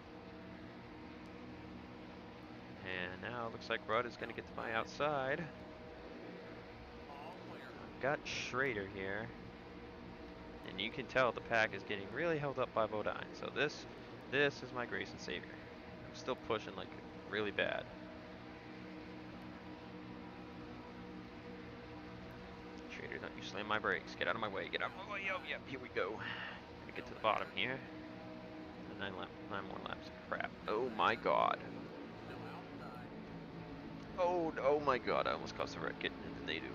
And now it looks like Rudd is going to get to my outside. I've got Schrader here. And you can tell the pack is getting really held up by Bodine. So this is my grace and savior. I'm still pushing like really bad. Schrader, don't you slam my brakes. Get out of my way. Get out of my way. Oh, yep, here we go. Gonna get to the bottom here. And 9 more laps. Crap. Oh my god. Oh my god, I almost caused a wreck getting into Nadu.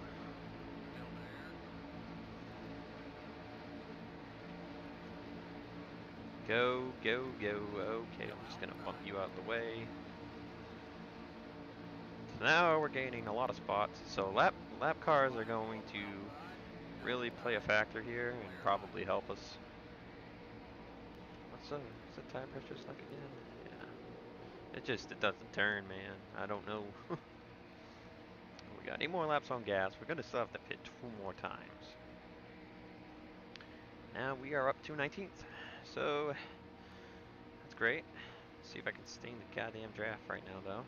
Go, go, go. Okay, I'm just gonna bump you out the way. So now we're gaining a lot of spots. So lap cars are going to really play a factor here and probably help us. What's the tire pressure stuck again? Yeah. It doesn't turn, man. I don't know. We got 8 more laps on gas. We're gonna still have to pit 2 more times. Now we are up to 19th. So that's great. See if I can stay in the goddamn draft right now though.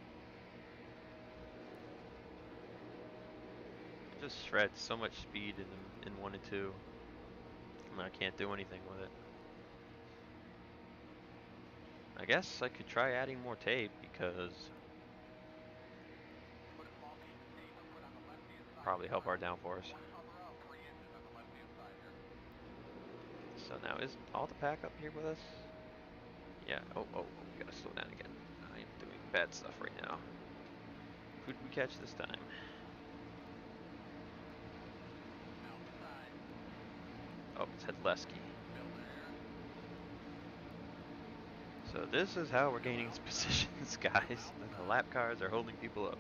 It just shreds so much speed in 1 and 2. And I can't do anything with it. I guess I could try adding more tape because probably help our downforce. So now is all the pack up here with us? Yeah. Oh, we gotta slow down again. I am doing bad stuff right now. Who did we catch this time? Oh, it's Hedleski. So this is how we're gaining positions, guys. The lap cars are holding people up.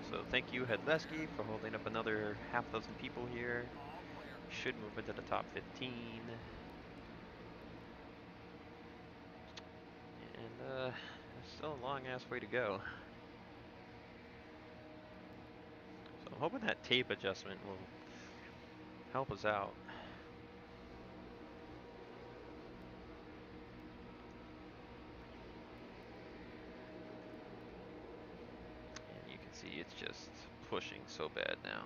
So thank you, Hedleski, for holding up another half dozen people here. Should move into the top 15. And still a long ass way to go. So I'm hoping that tape adjustment will help us out. And you can see it's just pushing so bad now.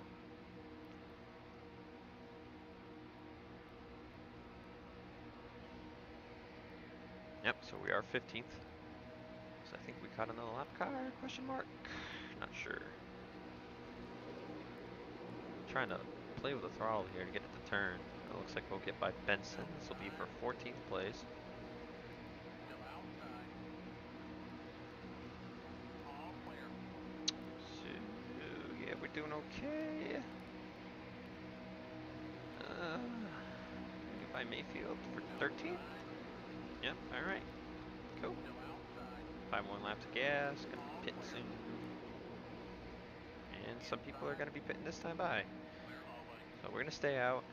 Yep, so we are 15th. So I think we caught another lap car, question mark? Not sure. Trying to play with the throttle here to get it to turn. It looks like we'll get by Benson. This will be for 14th place. So, yeah, we're doing okay. By Mayfield for 13th. Yep, alright. Cool. 5 more laps of gas. Gonna be pitting soon. And some people are gonna be pitting this time by. So we're gonna stay out.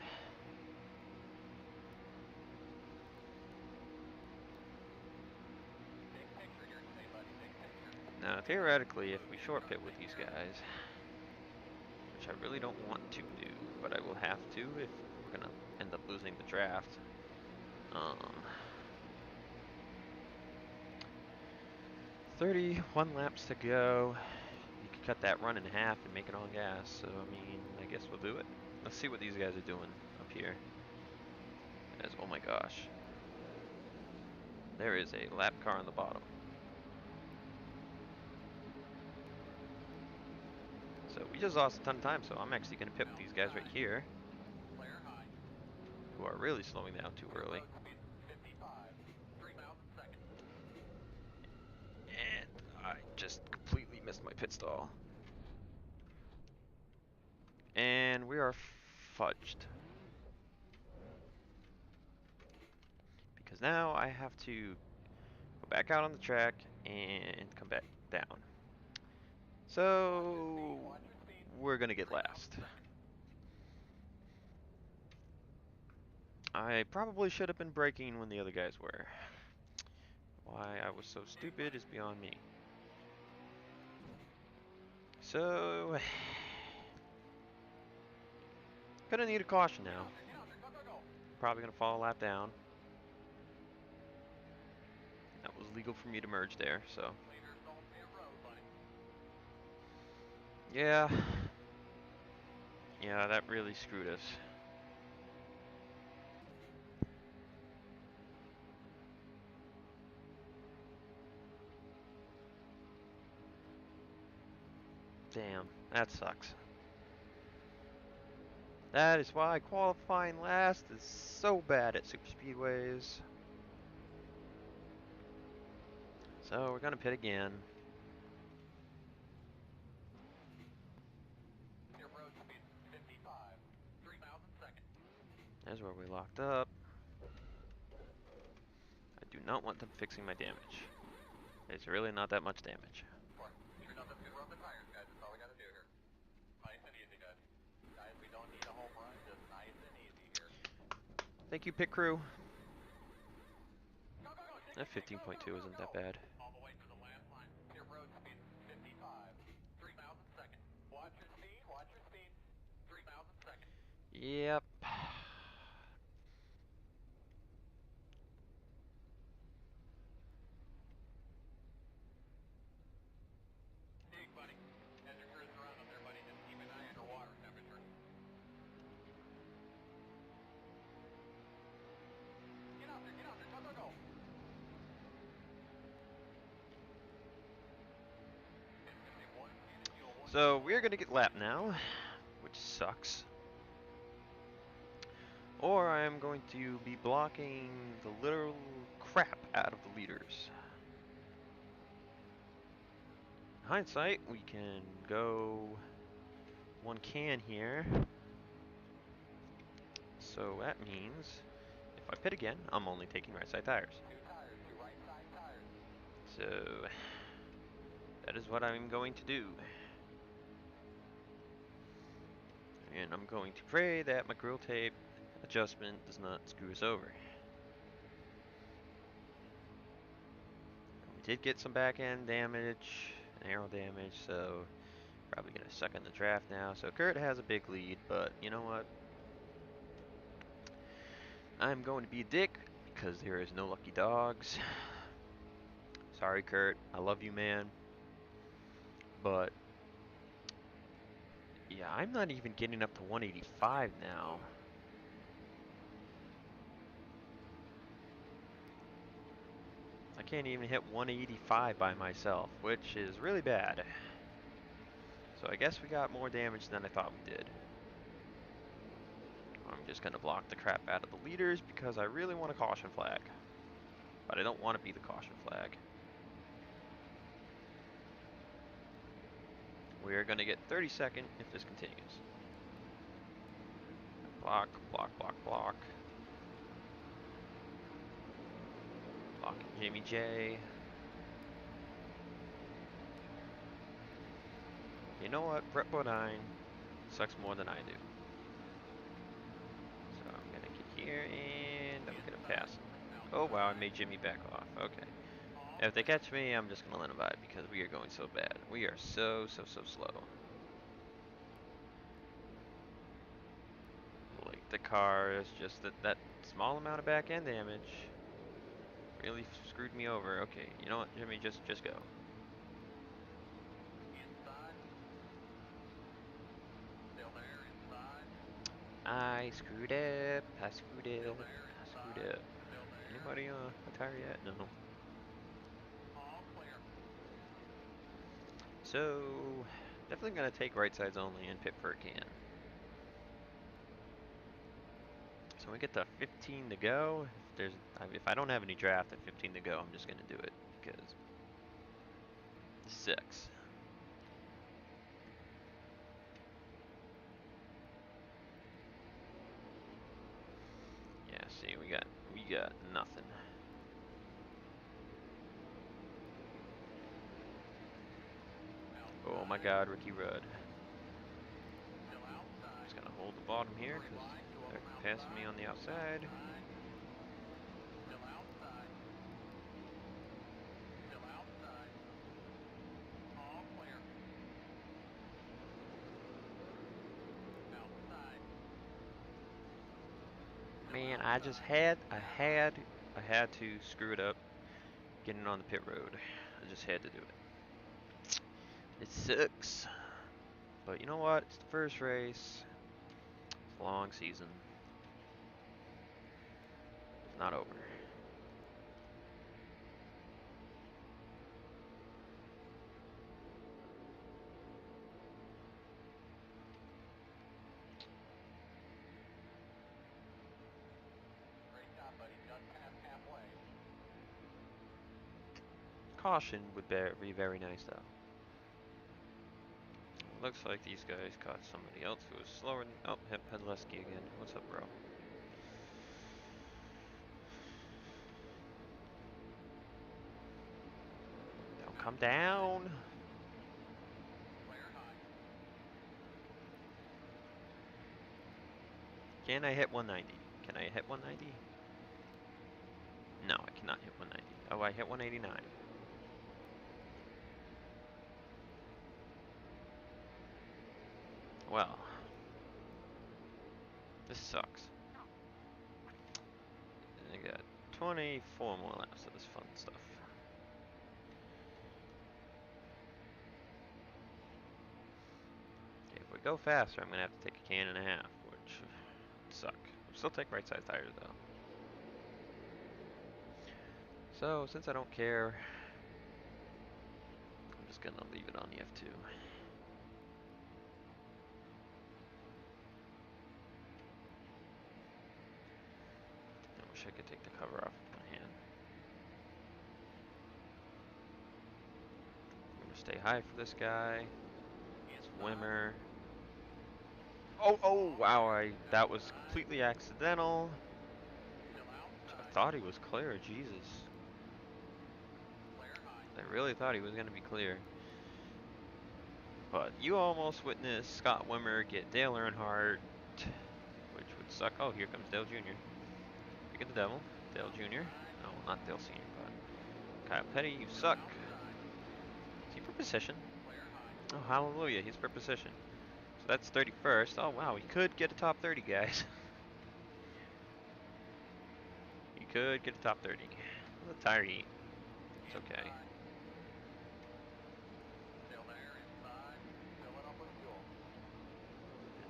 Now, theoretically, if we short pit with these guys, which I really don't want to do, but I will have to if we're gonna end up losing the draft. 31 laps to go. You could cut that run in half and make it on gas. So, I mean, I guess we'll do it. Let's see what these guys are doing up here. Oh my gosh. There is a lap car on the bottom. So we just lost a ton of time, so I'm actually going to pit with these guys right here, who are really slowing down too early. And I just completely missed my pit stall. And we are fudged. Because now I have to go back out on the track and come back down. So we're going to get last. I probably should have been braking when the other guys were. Why I was so stupid is beyond me. So, gonna need a caution now. Probably gonna fall a lap down. That was legal for me to merge there, so. Yeah. Yeah, that really screwed us. Damn, that sucks. That is why qualifying last is so bad at super speedways. So we're gonna pit again. There's where we locked up. not want them fixing my damage. It's really not that much damage. Sure nothing's gonna rub the tires, guys. That's all we gotta do here. Nice and easy, guys. Guys, we don't need a home run, just nice and easy here. Thank you, pit crew. Go, go, go! That 15.2 isn't that bad. All the way to the last line. Your road speed 55. 3,000 seconds. Watch your speed, watch your speed. 3,000 seconds. Yep. Dig, buddy. As you're cruising around up there, buddy, just keep an eye on your water temperature. Get out there, go, go, go! So we're gonna get lapped now, which sucks. Or I am going to be blocking the literal crap out of the leaders. In hindsight, we can go one can here. So that means if I pit again, I'm only taking right side tires. Two right side tires. So that is what I'm going to do. And I'm going to pray that my grill tape adjustment does not screw us over. We did get some back end damage and aero damage, so probably gonna suck in the draft now. So Kurt has a big lead, but you know what? I'm going to be a dick because there is no lucky dogs. Sorry, Kurt. I love you, man. But yeah, I'm not even getting up to 185 now. I can't even hit 185 by myself, which is really bad. So I guess we got more damage than I thought we did. I'm just going to block the crap out of the leaders because I really want a caution flag. But I don't want to be the caution flag. We are going to get 32nd if this continues. Block, block, block, block. Blocking Jamie J. You know what? Brett Bodine sucks more than I do. So I'm going to get here and I'm going to pass him. Oh wow, I made Jimmy back off. Okay. If they catch me, I'm just going to let him by because we are going so bad. We are so slow. Like the car is just that small amount of back end damage really screwed me over. Okay, you know what, Jimmy, just go. Inside. Still there, inside. I screwed up. I screwed Still up. there, I inside. screwed up. Still there. Anybody on a tire yet? No. All clear. So definitely gonna take right sides only and pit for a can. So we get to 15 to go. If I don't have any draft at 15 to go, I'm just gonna do it because this sucks. Yeah, see, we got nothing. Oh my God, Ricky Rudd. Still outside. Just gonna hold the bottom here because they're passing me on the outside. Still outside. Still outside. All clear. Outside. Man, I had to screw it up getting on the pit road. I just had to do it. It sucks. But you know what? It's the first race. It's a long season. It's not over. Great job, buddy. Just past halfway. Caution would be very nice though. Looks like these guys caught somebody else who was slower than. Oh, Pedleski again. What's up, bro? Come down. Clear high. Can I hit 190? Can I hit 190? No, I cannot hit 190. Oh, I hit 189. Well, this sucks. I got 24 more laps of this fun stuff. Okay, if we go faster, I'm gonna have to take a can and a half, which would suck. I'll still take right side tires though. So since I don't care, I'm just gonna leave it on the F2. I wish I could take the cover off with my hand. I'm gonna stay high for this guy. It's Wimmer. Oh, wow, that was completely accidental. I thought he was clear, Jesus. I really thought he was gonna be clear. But you almost witnessed Scott Wimmer get Dale Earnhardt, which would suck. Oh, here comes Dale Jr. Pick of the devil. Dale Jr. No, not Dale Sr., but Kyle Petty, you suck. Is he for position? Oh, hallelujah, he's for position. So that's 31st. Oh, wow, he could get a top 30, guys. He could get a top 30. What a tire heat. It's okay.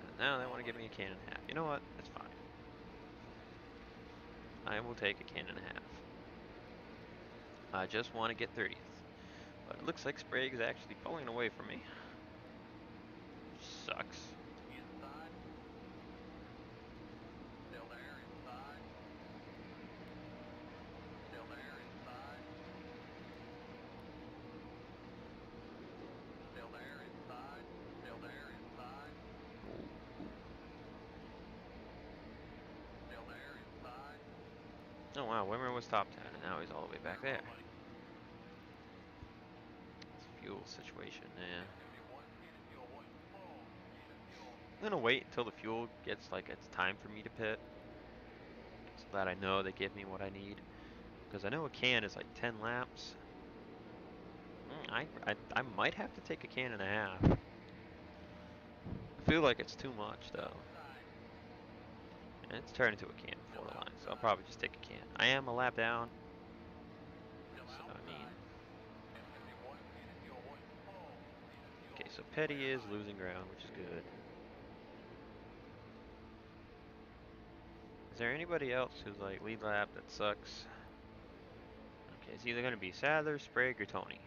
And now they want to give me a can and a half. You know what? It's fine. I will take a can and a half. I just want to get 30th. But it looks like Sprague is actually pulling away from me. Sucks. Oh wow, Wimmer was top 10 and now he's all the way back there. It's a fuel situation, yeah. I'm gonna wait until the fuel gets like it's time for me to pit. So that I know they give me what I need. Because I know a can is like 10 laps. I might have to take a can and a half. I feel like it's too much though. And it's turned into a can before the line, so I'll probably just take a can. I am a lap down. So, I mean. Okay, so Petty is losing ground, which is good. Is there anybody else who's like lead lap that sucks? Okay, it's either gonna be Sadler, Sprague, or Tony.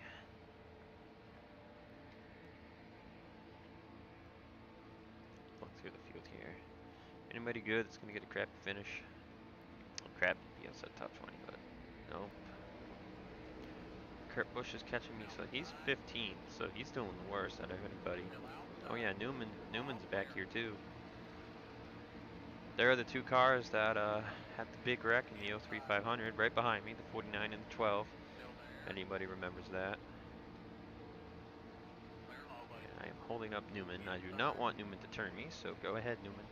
Look through the field here. Anybody good that's gonna get a crappy finish? Oh, crappy, yes, said top 20, but nope. Kurt Busch is catching me, so he's 15th, so he's doing the worst out of anybody. Oh yeah, Newman's back here too. There are the two cars that had the big wreck in the 03 500 right behind me, the 49 and the 12. Anybody remembers that? And I am holding up Newman. I do not want Newman to turn me, so go ahead, Newman.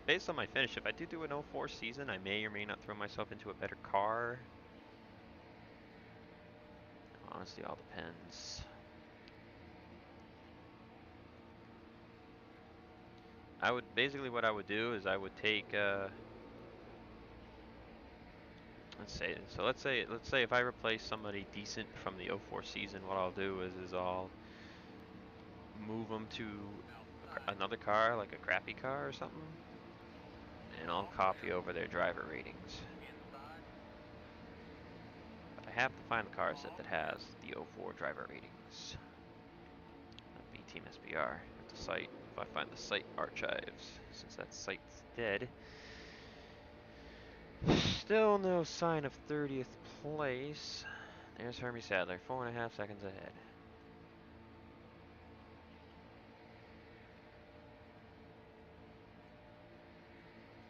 Based on my finish, if I do an 04 season, I may or may not throw myself into a better car. Honestly, all depends. I would basically what I would do is I would take let's say if I replace somebody decent from the 04 season, what I'll do is I'll move them to another car, like a crappy car or something, and I'll copy over their driver ratings. But I have to find the car set that has the 04 driver ratings. That'd be Team SBR at the site, if I find the site archives, since that site's dead. Still no sign of 30th place. There's Hermie Sadler, 4.5 seconds ahead.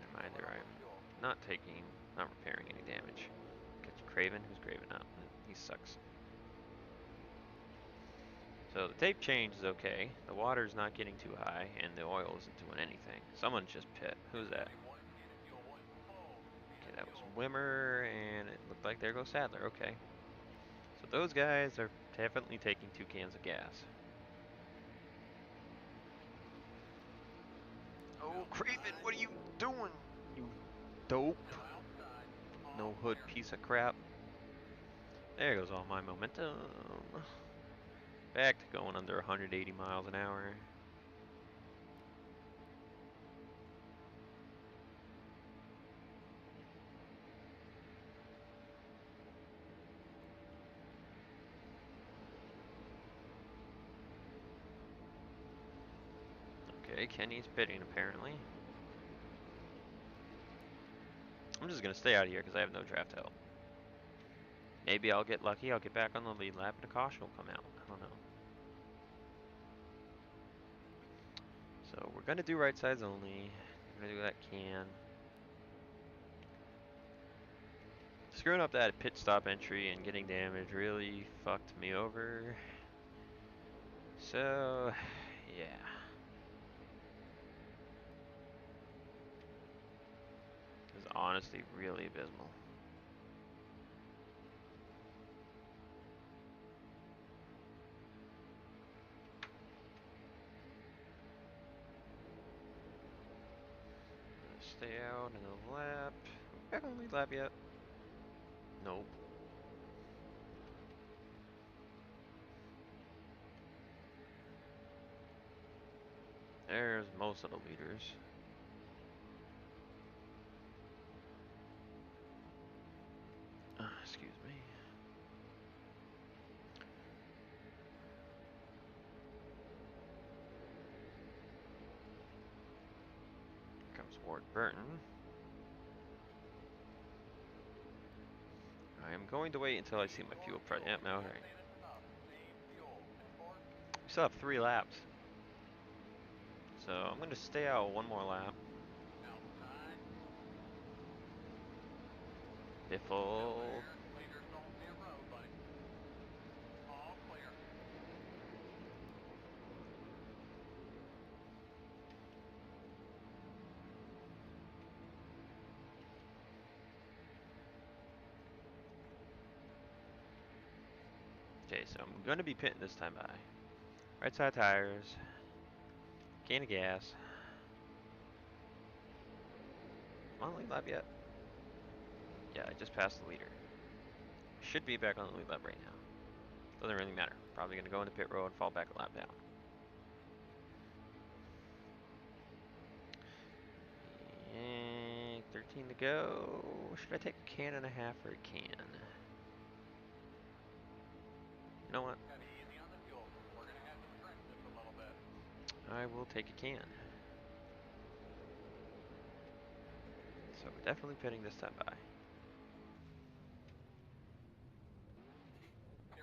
Never mind, not repairing any damage. Gets Craven, who's Craven out? He sucks. So the tape change is okay. The water's not getting too high, and the oil isn't doing anything. Someone's just pit. Who's that? Okay, that was Wimmer, and it looked like there goes Sadler. Okay. So those guys are definitely taking 2 cans of gas. Oh, Craven, what are you doing? You dope. No hood piece of crap. There goes all my momentum. Back to going under 180 miles an hour. Okay, Kenny's pitting apparently. I'm just going to stay out of here because I have no draft help. Maybe I'll get lucky, I'll get back on the lead lap and a caution will come out. I don't know. So we're going to do right sides only. We're going to do that can. Screwing up that pit stop entry and getting damage really fucked me over. So, yeah. This is honestly really abysmal. Stay out in a lap. Are we back on the lead lap yet? Nope. There's most of the leaders. Excuse me. Here comes Ward Burton. I am going to wait until I see my fuel price. Yep, no, alright. We still have 3 laps. So I'm going to stay out one more lap. Biffle. Okay, so I'm going to be pitting this time by. Right side tires. Can of gas. Am I on the lead lap yet? Yeah, I just passed the leader. Should be back on the lead lap right now. Doesn't really matter. Probably going to go into pit road and fall back a lap down. And 13 to go. Should I take a can and a half or a can? You know what? I will take a can. So we're definitely pitting this time by.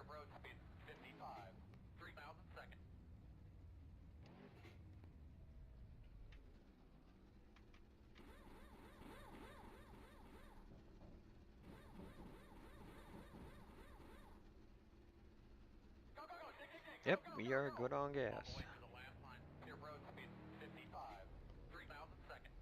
Road speed 55, 3 miles a second. Yep, we are good on gas. Road speed 55, 3 miles a second.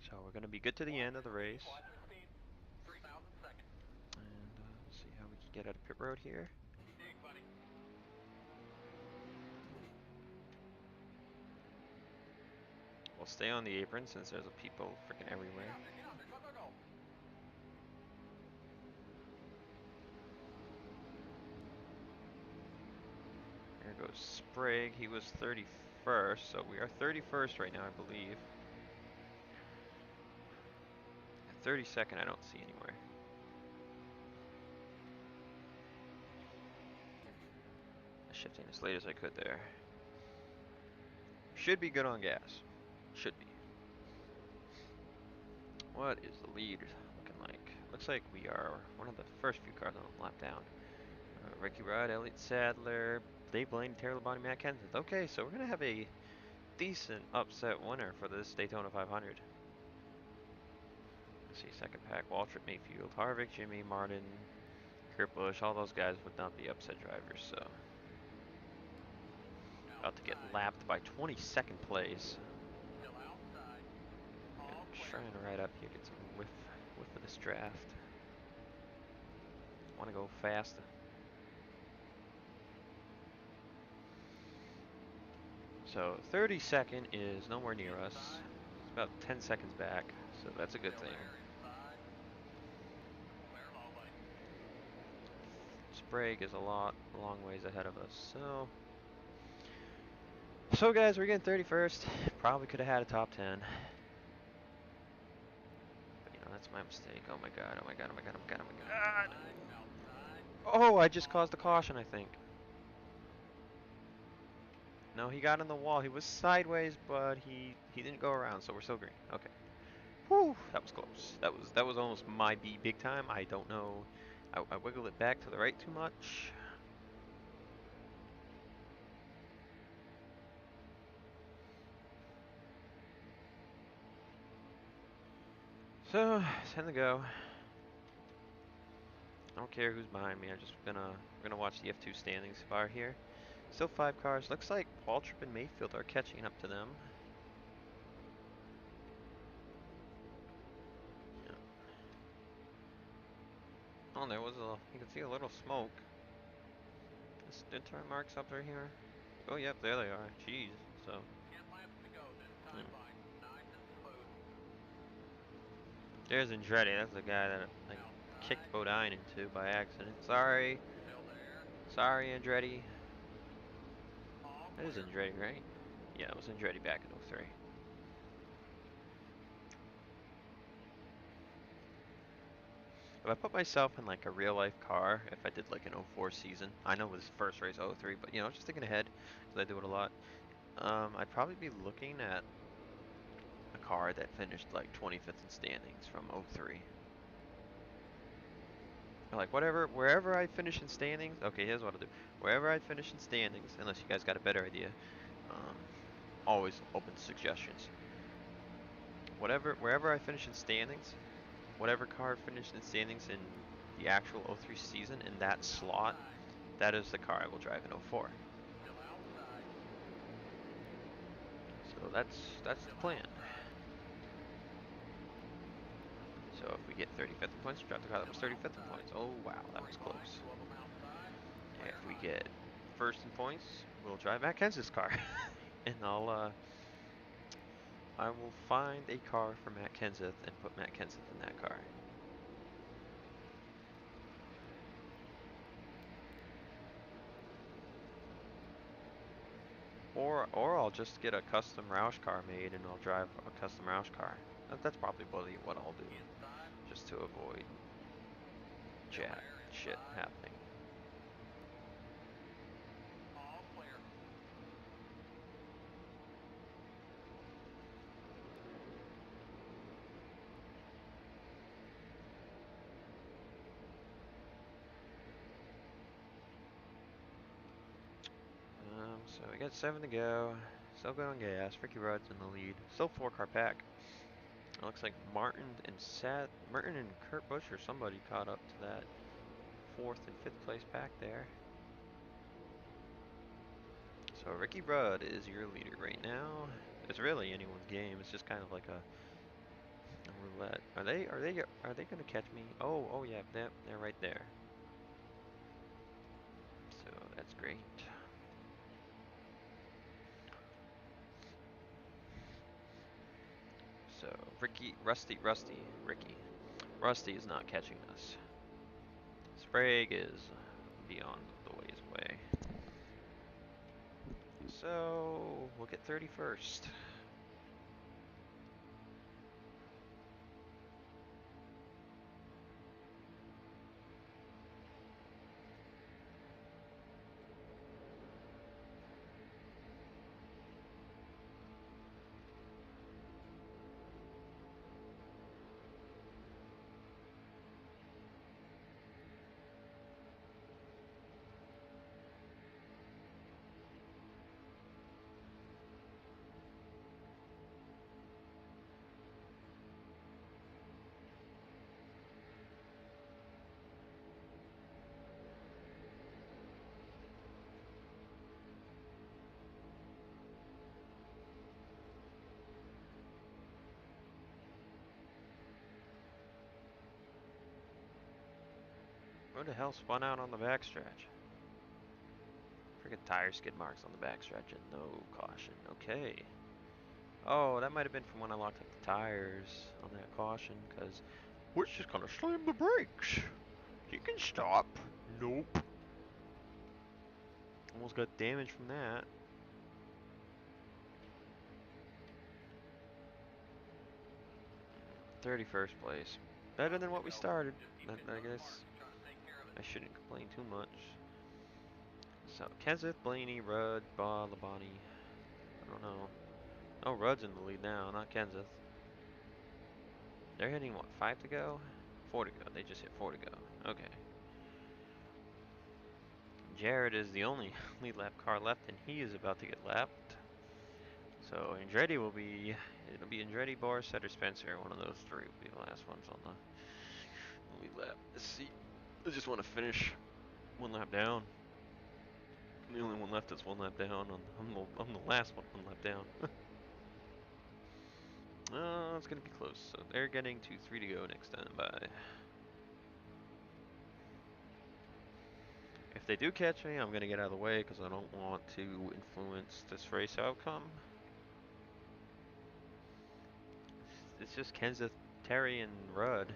So we're going to be good to the end of the race. Watch your speed, 3 miles a second. And see how we can get out of pit road here. Dig, buddy. We'll stay on the apron since there's people freaking everywhere. Get out there, go, go, go. There goes Sprague. He was 31st, so we are 31st right now, I believe. 32nd, I don't see anywhere. Shifting as late as I could there. Should be good on gas. Should be. What is the lead looking like? Looks like we are one of the first few cars on the lap down. Ricky Rudd, Elliott Sadler, Dave Blaney, Taylor Labonte, Matt Kenseth. Okay, so we're gonna have a decent upset winner for this Daytona 500. Let's see, second pack: Waltrip, Mayfield, Harvick, Jimmy, Martin, Kurt Busch. All those guys would not be upset drivers. So about to get Outside. lapped by 22nd place. Still outside. Yeah, All I'm just clear. trying to ride up here, get some whiff of this draft. Want to go fast. So 32nd is nowhere near us. Inside. It's about 10 seconds back, so that's a good Still thing. there. Inside. Clear lowly. Sprague is a long ways ahead of us. So guys, we're getting 31st. Probably could have had a top 10. But you know, that's my mistake. Oh my god, oh my god, oh my god, oh my god, oh my god. Outside. Outside. Oh, I just All caused a clear. caution, I think. No, he got in the wall. He was sideways, but he didn't go around, so we're still green. Okay. Whew, that was close. That was almost my B big time. I don't know. I wiggled it back to the right too much. So, it's time to go. I don't care who's behind me. I'm just we're gonna watch the F2 standings bar here. Still 5 cars. Looks like Waltrip and Mayfield are catching up to them. Yeah. Oh, there was you can see a little smoke. Did turn marks up right here? Oh, yep, there they are. Jeez. So, 10 laps to go. This time yeah. by nice and smooth. There's Andretti. That's the guy that I kicked Outside. Bodine into by accident. Sorry. Still there. Sorry, Andretti. All That is clear. Andretti, right? Yeah, it was Andretti back in '03. If I put myself in like a real life car, if I did like an '04 season, I know it was first race '03, but you know, just thinking ahead, because I do it a lot, I'd probably be looking at a car that finished like 25th in standings from '03. Like whatever, wherever I finish in standings, okay, here's what I'll do. Wherever I finish in standings, unless you guys got a better idea, um, always open to suggestions. Wherever I finish in standings, whatever car finished in standings in the actual '03 season in that slot, Outside. that is the car I will drive in '04. Still outside. So that's the Still plan. outside. So if we get 35th in points, drive the car that was Still 35th in outside. points. Oh wow, that was 45, close. 2 of them outside. Clear If we high. get first in points, we'll drive Matt Kenseth's car, and I will find a car for Matt Kenseth and put Matt Kenseth in that car. Or I'll just get a custom Roush car made and I'll drive a custom Roush car. That's probably what I'll do, Inside. just to avoid Still there. shit Inside. happening. All clear. So we got 7 to go. Still going gas. Ricky Rudd's in the lead. Still 4 car pack. It looks like Martin and Kurt Busch or somebody caught up to that 4th and 5th place pack there. So Ricky Rudd is your leader right now. It's really anyone's game. It's just kind of like a roulette. Are they gonna catch me? Oh yeah, they're right there. So that's great. So Rusty is not catching us. Sprague is beyond the ways away. So we'll get 31st. Who the hell spun out on the backstretch? Freaking tire skid marks on the backstretch and no caution. Okay. Oh, that might have been from when I locked up the tires on that caution, because we're just gonna slam the brakes. You can stop. Nope. Almost got damage from that. 31st place. Better than what we started. I guess I shouldn't complain too much. So, Kenseth, Blaney, Rudd, Labani. I don't know. Oh, Rudd's in the lead now, not Kenseth. They're hitting, what, 5 to go? 4 to go. They just hit 4 to go. Okay. Jared is the only lead lap car left, and he is about to get lapped. So Andretti it'll be Andretti, Boris, Setter, Spencer. One of those three will be the last ones on the lead lap. Let's see. I just want to finish one lap down. The only one left is one lap down. I'm the last one lap down. It's gonna be close. So they're getting to 3 to go next time by. If they do catch me, I'm gonna get out of the way because I don't want to influence this race outcome. It's just Kenseth, Terry, and Rudd.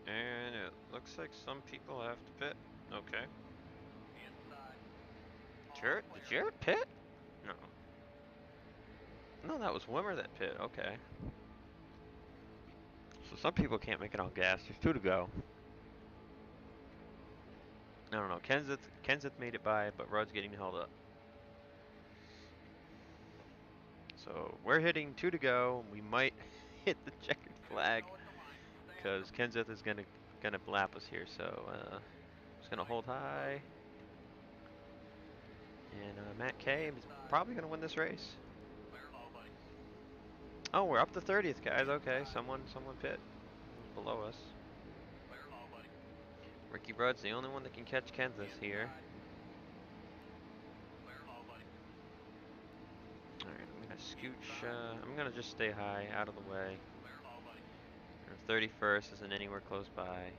And it looks like some people have to pit. Okay. Did Jarrett pit? No. No, that was Wimmer that pit. Okay. So some people can't make it on gas. There's 2 to go. I don't know. Kenseth made it by, but Rudd's getting held up. So we're hitting 2 to go. We might hit the checkered flag because Kenseth is gonna lap us here. So just gonna hold high. And Matt K is probably gonna win this race. Oh, we're up to 30th, guys. Okay, someone pit below us. Ricky Rudd's the only one that can catch Kenseth here. Alright, I'm gonna scooch, I'm gonna just stay high, out of the way. Our 31st isn't anywhere close by.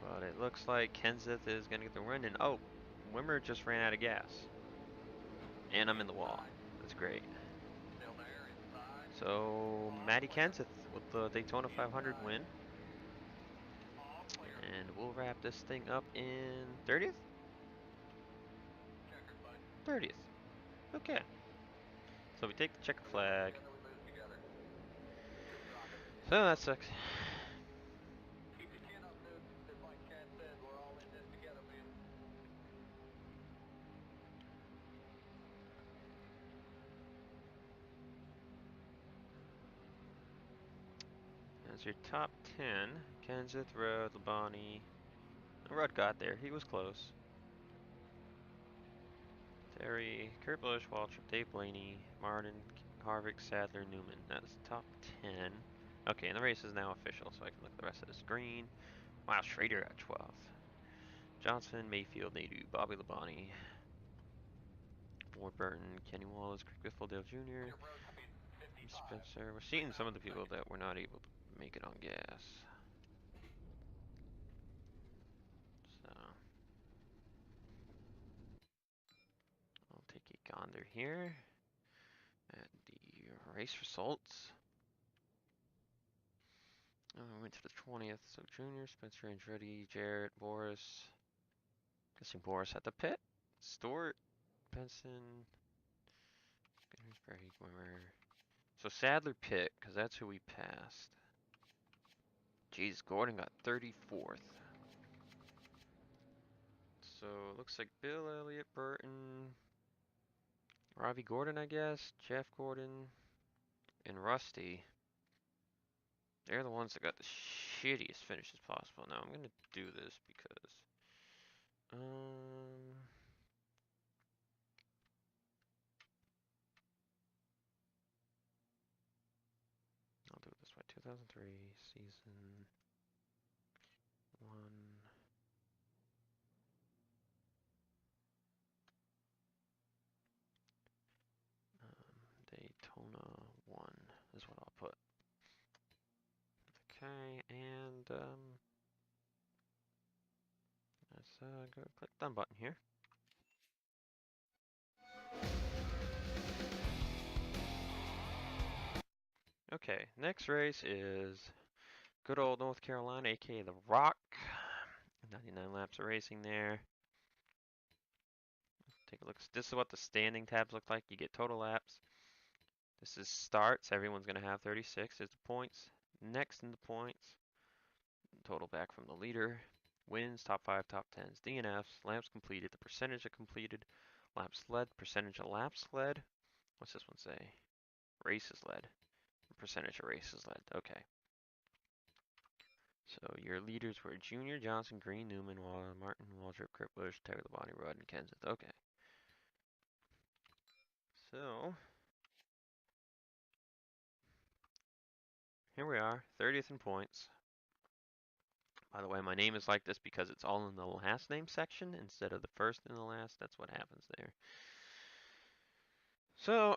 But it looks like Kenseth is gonna get the run, and oh, Wimmer just ran out of gas. And I'm in the wall. That's great. So, Matty Kenseth with the Daytona 500 win. And we'll wrap this thing up in 30th? 30th. Okay. So we take the checkered flag. So that sucks. That's your top 10. Kenseth, Rudd, Labani. Rudd got there. He was close. Terry, Kurt Busch, Waltrip, Dave Blaney, Martin, Harvick, Sadler, Newman. That's the top 10. Okay, and the race is now official, so I can look at the rest of the screen. Wow, Schrader at 12th. Johnson, Mayfield, Nadu, Bobby Labonte, Ward Burton, Kenny Wallace, Crick Biffle, Dale Jr., Spencer. We're seeing some of the people that were not able to make it on gas. So, I'll take a gander here at the race results. We went to the 20th. So Junior, Spencer, Andretti, Jarrett, Boris. Guessing Boris at the pit. Stewart, Benson, Ginnersbury, Wimmer. So Sadler pit, because that's who we passed. Jeez, Gordon got 34th. So it looks like Bill Elliott, Burton, Ravi Gordon, I guess, Jeff Gordon, and Rusty. They're the ones that got the shittiest finishes possible. Now I'm gonna do this because I'll do it this way. 2003 season 1. Daytona 1 is what I'll put. Okay, and let's go click done button here. Okay, next race is good old North Carolina, aka The Rock. 99 laps of racing there. Take a look. This is what the standing tabs look like. You get total laps. This is starts. Everyone's going to have 36. There's the points. Next in the points. Total back from the leader. Wins, top 5, top 10s, DNFs, laps completed, the percentage of completed, laps led, percentage of laps led. What's this one say? Races led. Percentage of races led. Okay. So your leaders were Junior, Johnson, Green, Newman, Waller, Martin, Waldrop, Kurt Busch, Terry Labonte, Rudd, and Kenseth. Okay. So here we are, 30th in points. By the way, my name is like this because it's all in the last name section instead of the first and the last. That's what happens there. So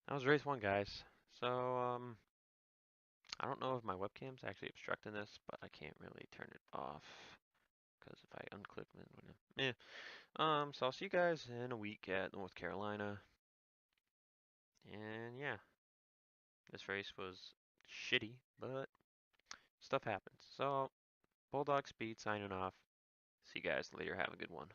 that was race 1, guys. So I don't know if my webcam's actually obstructing this, but I can't really turn it off because if I unclick it, so I'll see you guys in a week at North Carolina. And yeah, this race was shitty, but stuff happens. So Bulldog Speed signing off. See you guys later. Have a good one.